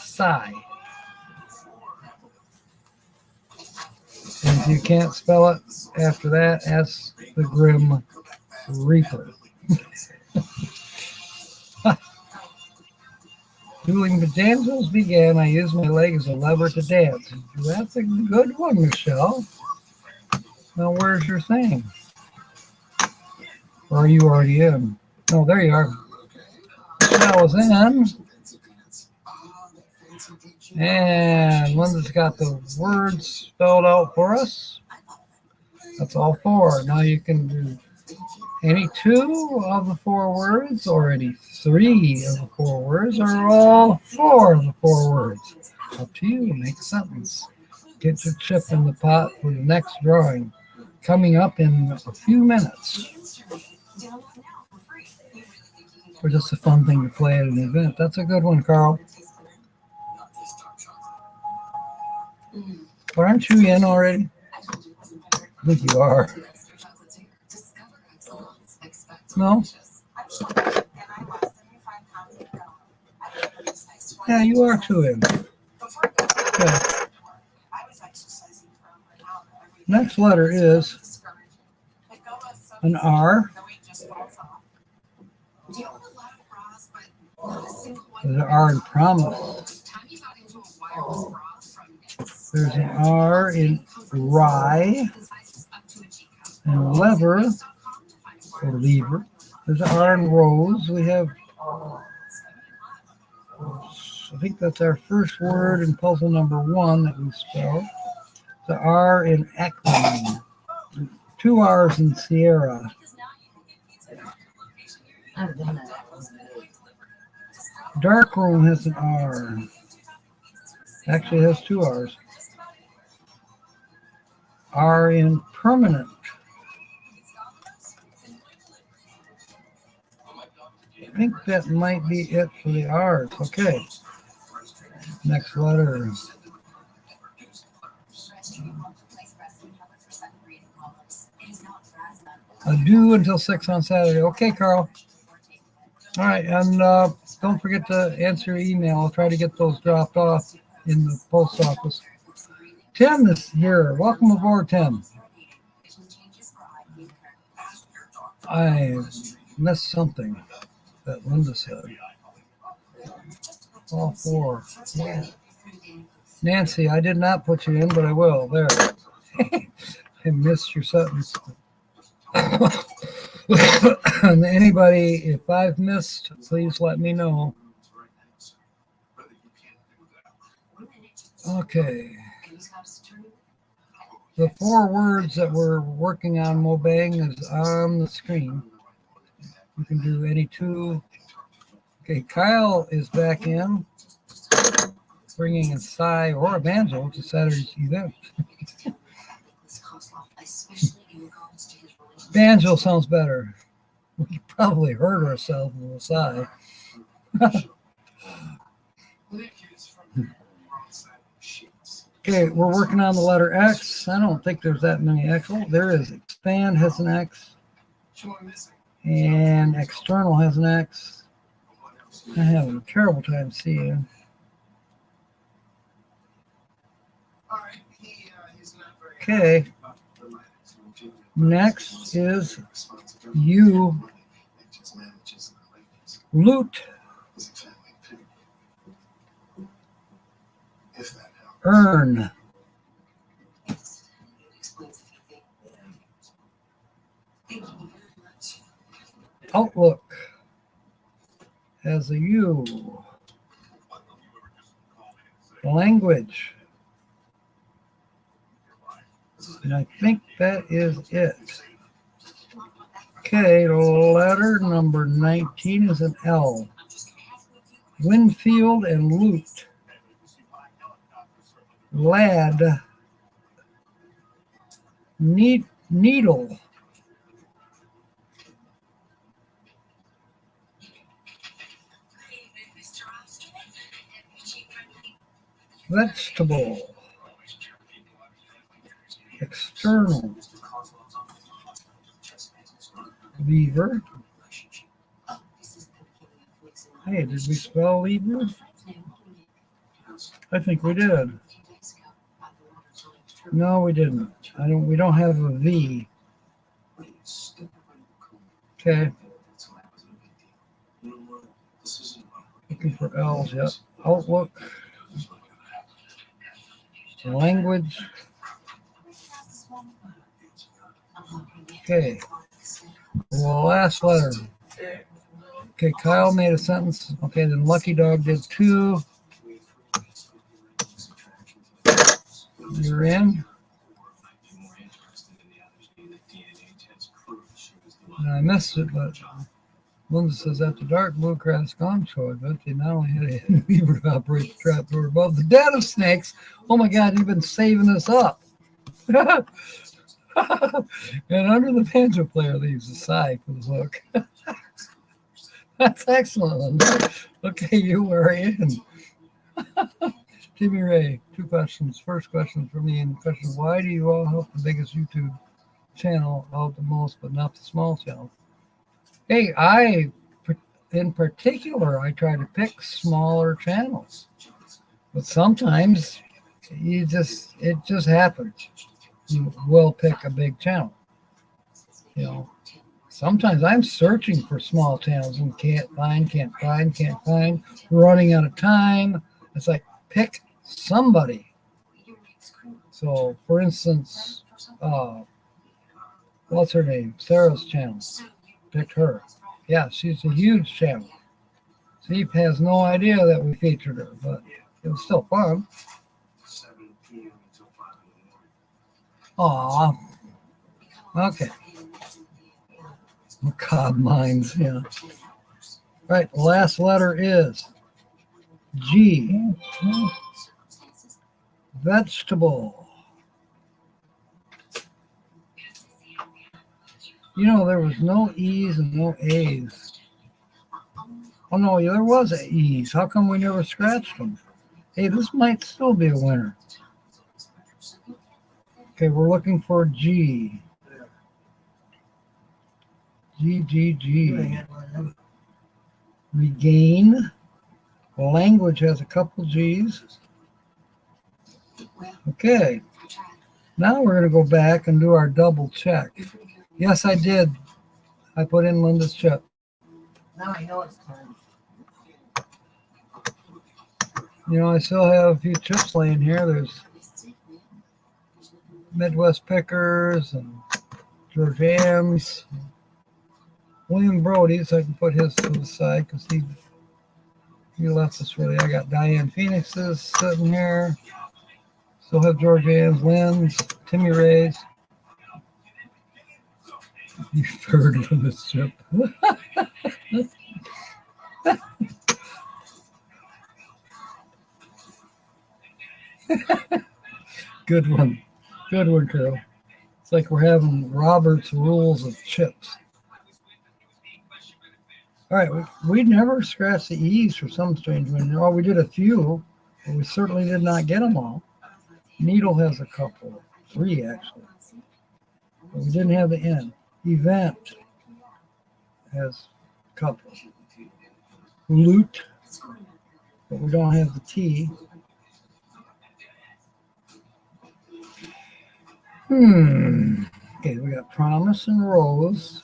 Sigh. And if you can't spell it after that, ask the Grim Reaper. Dueling the damsels began. I used my leg as a lever to dance. That's a good one, Michelle. Now, where's your thing? Or are you already in? Oh, there you are. that was in. And Linda's got the words spelled out for us. That's all 4. Now you can do any 2 of the 4 words, or any 3 of the 4 words, or all 4 of the 4 words. Up to you. Make a sentence. Get your chip in the pot for the next drawing, coming up in a few minutes. Or just a fun thing to play at an event. That's a good one, Carl. But aren't you in already? I think you are. No? Yeah, you are too in. Okay. Next letter is an R. There's an R in promise. There's an R in rye and lever or lever. There's an R in rose. We have, I think that's our first word in puzzle number 1 that we spelled. The R in equine. 2 R's in Sierra. Dark room has an R. Actually, it has 2 R's. R in permanent. I think that might be it for the R's. Okay. Next letter. Due until 6 on Saturday. Okay, Carl. All right, and don't forget to answer your email. I'll try to get those dropped off in the post office. Tim is here. Welcome aboard, Tim. I missed something that Linda said. All 4. Yeah. Nancy, I did not put you in, but I will. There. I missed your sentence. And anybody, if I've missed, please let me know. Okay. The 4 words that we're working on Mobang is on the screen. You can do any 2. Okay, Kyle is back in, bringing a Psy or a banjo to Saturday's event. Banjo sounds better. We probably hurt ourselves with a Psy. Okay, we're working on the letter X. I don't think there's that many X. Oh, there is. Expand has an X. And external has an X. I'm having a terrible time seeing. Okay. Next is U. Loot. Earn. Outlook has a U. Language. And I think that is it. Okay, letter number 19 is an L. Winfield and Loot. Lad. Needle. Vegetable. External. Lever. Hey, did we spell lever? I think we did. No, we didn't. We don't have a V. Okay. Looking for L's, yep. Outlook. Language. Okay. The last letter. Okay, Kyle made a sentence. Okay, then Lucky Dog did 2. You're in. And I missed it, but Linda says after dark, Bluegrass gone show. I bet they not only had a hidden beaver to operate the trap door above the den of snakes. Oh my God, you've been saving us up. And under the banjo player leaves a sigh for the hook. That's excellent, Linda. Okay, you were in. Timmy Ray, 2 questions. First question for me, and the question is, why do you all help the biggest YouTube channel out the most, but not the small channel? Hey, in particular, I try to pick smaller channels, but sometimes it just happens. You will pick a big channel. You know, sometimes I'm searching for small channels and can't find, running out of time. It's like, pick somebody. So, for instance, what's her name? Sarah's channel. Picked her. Yeah, she's a huge channel. Steve has no idea that we featured her, but it was still fun. Aw. Okay. Macabre minds, yeah. All right, the last letter is G. Vegetable. You know, there was no E's and no A's. Oh, no, there was E's. How come we never scratched them? Hey, this might still be a winner. Okay, we're looking for G. G. Regain. Language has a couple G's. Okay. Now we're going to go back and do our double check. Yes, I did. I put in Linda's chip. Now I know it's time. You know, I still have a few chips laying here. There's Midwest Pickers and George Hams. William Brody's. I can put his to the side because he left us really. I got Diane Phoenix's sitting here. Still have George Hams, Lynn's, Timmy Ray's. You heard of this chip. Good one. Good one, Carol. It's like we're having Robert's rules of chips. All right, we never scratched the E's for some strange reason. Oh, we did a few, but we certainly did not get them all. Needle has a couple, 3 actually. But we didn't have the N. Event has a couple. Loot, but we don't have the T. Okay, we got Promise and Rose.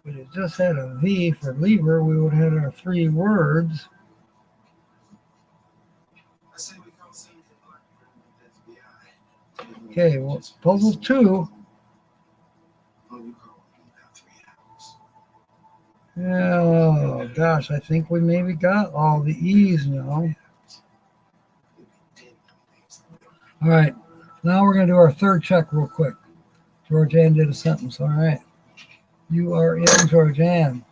If it just had a V for lever, we would have had our 3 words. Okay, well, puzzle 2. Oh, gosh, I think we maybe got all the E's now. All right, now we're going to do our third check real quick. Georgianne did a sentence, all right. You are in, Georgianne.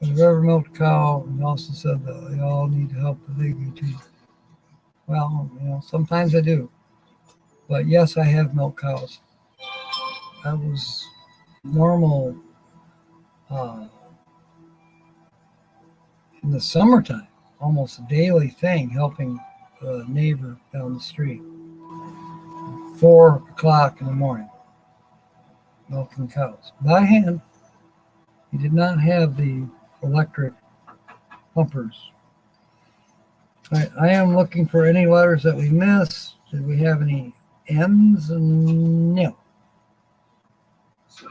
I've ever milked a cow, and also said that they all need to help the big YouTube. Well, you know, sometimes I do. But yes, I have milked cows. That was normal in the summertime, almost a daily thing, helping a neighbor down the street. 4 o'clock in the morning, milking cows by hand. He did not have the electric pumpers. All right, I am looking for any letters that we missed. Did we have any N's? No.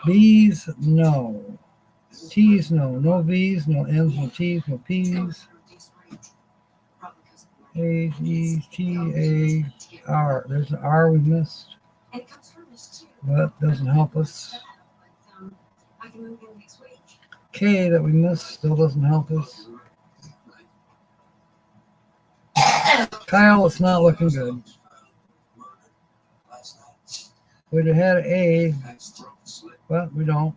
B's? No. T's? No. No V's, no M's, no T's, no P's. A, G, T, A, R. There's an R we missed. But doesn't help us. I can move in next week. K that we missed still doesn't help us. Kyle, it's not looking good. We'd have had A, but we don't.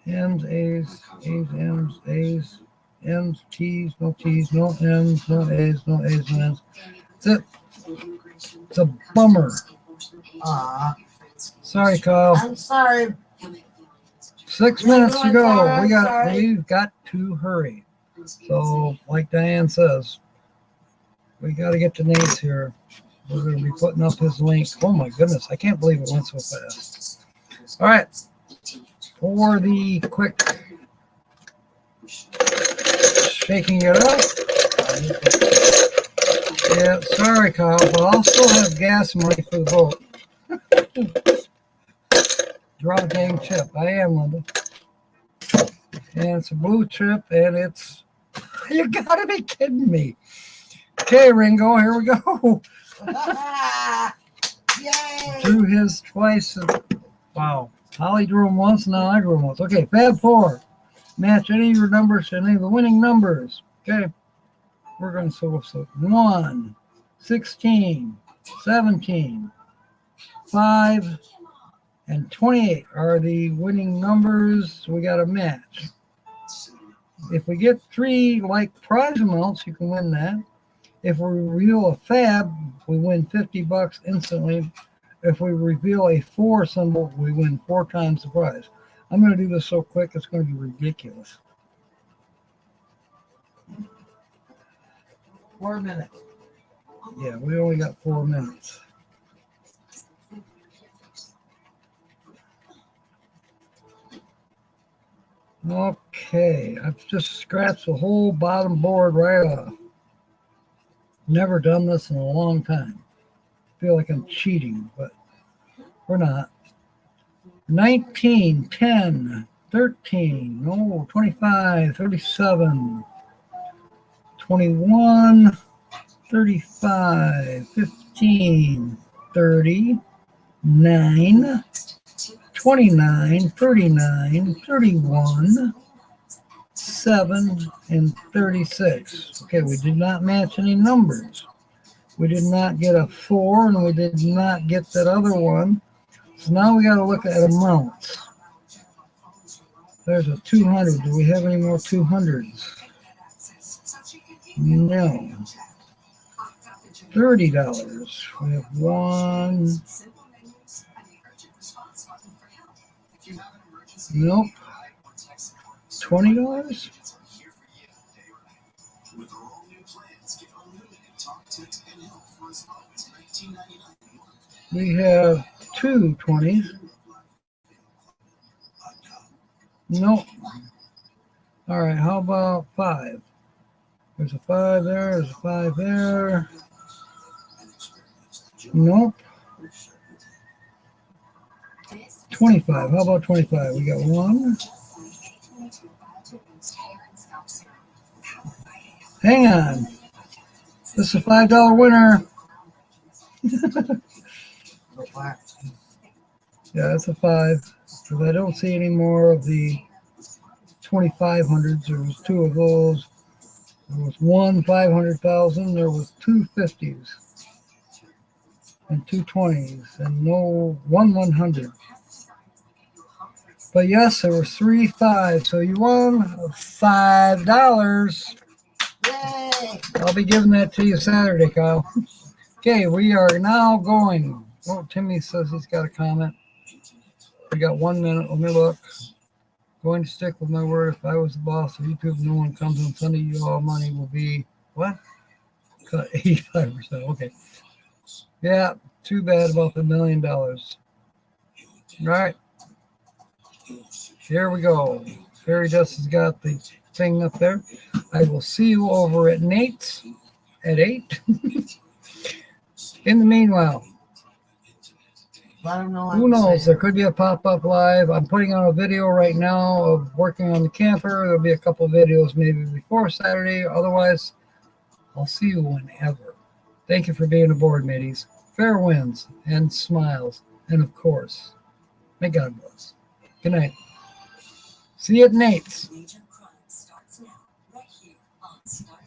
M's, A's, A's, M's, A's, M's, T's, no T's, no M's, no A's, no A's, no M's. That's it. It's a bummer. Sorry, Kyle. I'm sorry. 6 minutes to go. Sorry. We've got to hurry. So, like Diane says, we got to get to Nate's here. We're going to be putting up his link. Oh my goodness, I can't believe it went so fast. All right, for the quick shaking it up. Yeah, sorry, Kyle, but I'll still have gas money for the boat. Draw a dang chip. I am, Linda. And it's a blue chip, and it's... You gotta be kidding me. Okay, Ringo, here we go. Yay! Drew his twice. Wow. Holly drew him once, now I drew him once. Okay, Fab 4. Match any of your numbers to any of the winning numbers. Okay. We're going to so 1, 16, 17, 5, and 28 are the winning numbers. We got a match. If we get 3 like prize amounts, you can win that. If we reveal a fab, we win $50 instantly. If we reveal a 4 symbol, we win 4 times the prize. I'm going to do this so quick, it's going to be ridiculous. 4 minutes. Yeah, we only got 4 minutes. Okay, I've just scratched the whole bottom board right off. Never done this in a long time. Feel like I'm cheating, but we're not. 19, 10, 13, no, 25, 37, 21, 35, 15, 30, 9, 29, 39, 31, 7, and 36. Okay, we did not match any numbers. We did not get a 4, and we did not get that other one. So now we got to look at amounts. There's a 200. Do we have any more 200s? No. $30. We have 1. Nope. $20? We have 2 20s. Nope. All right, how about 5? There's a 5 there, there's a 5 there. Nope. 25. How about 25? We got 1. Hang on. This is a $5 winner. Yeah, that's a 5. Because I don't see any more of the 2500s. There was 2 of those. There was 1 500,000. There was 2 50s. And 2 20s. And no 1 100. But yes, there were 3 5s. So you won $5. Yay! I'll be giving that to you Saturday, Kyle. Okay, we are now going. Oh, Timmy says he's got a comment. We got 1 minute. Let me look. Going to stick with my word. If I was the boss of YouTube, no one comes on Sunday. You all money will be what? Cut 85%. Okay. Yeah, too bad about the $1 million. All right. Here we go. Fairy Dust has got the thing up there. I will see you over at Nate's at 8. In the meanwhile, who knows? There could be a pop-up live. I'm putting on a video right now of working on the camper. There'll be a couple videos maybe before Saturday. Otherwise, I'll see you whenever. Thank you for being aboard, mateys. fair winds and smiles, and of course, may God bless. Good night. See you at Nate's. Major crime starts now, right here on Start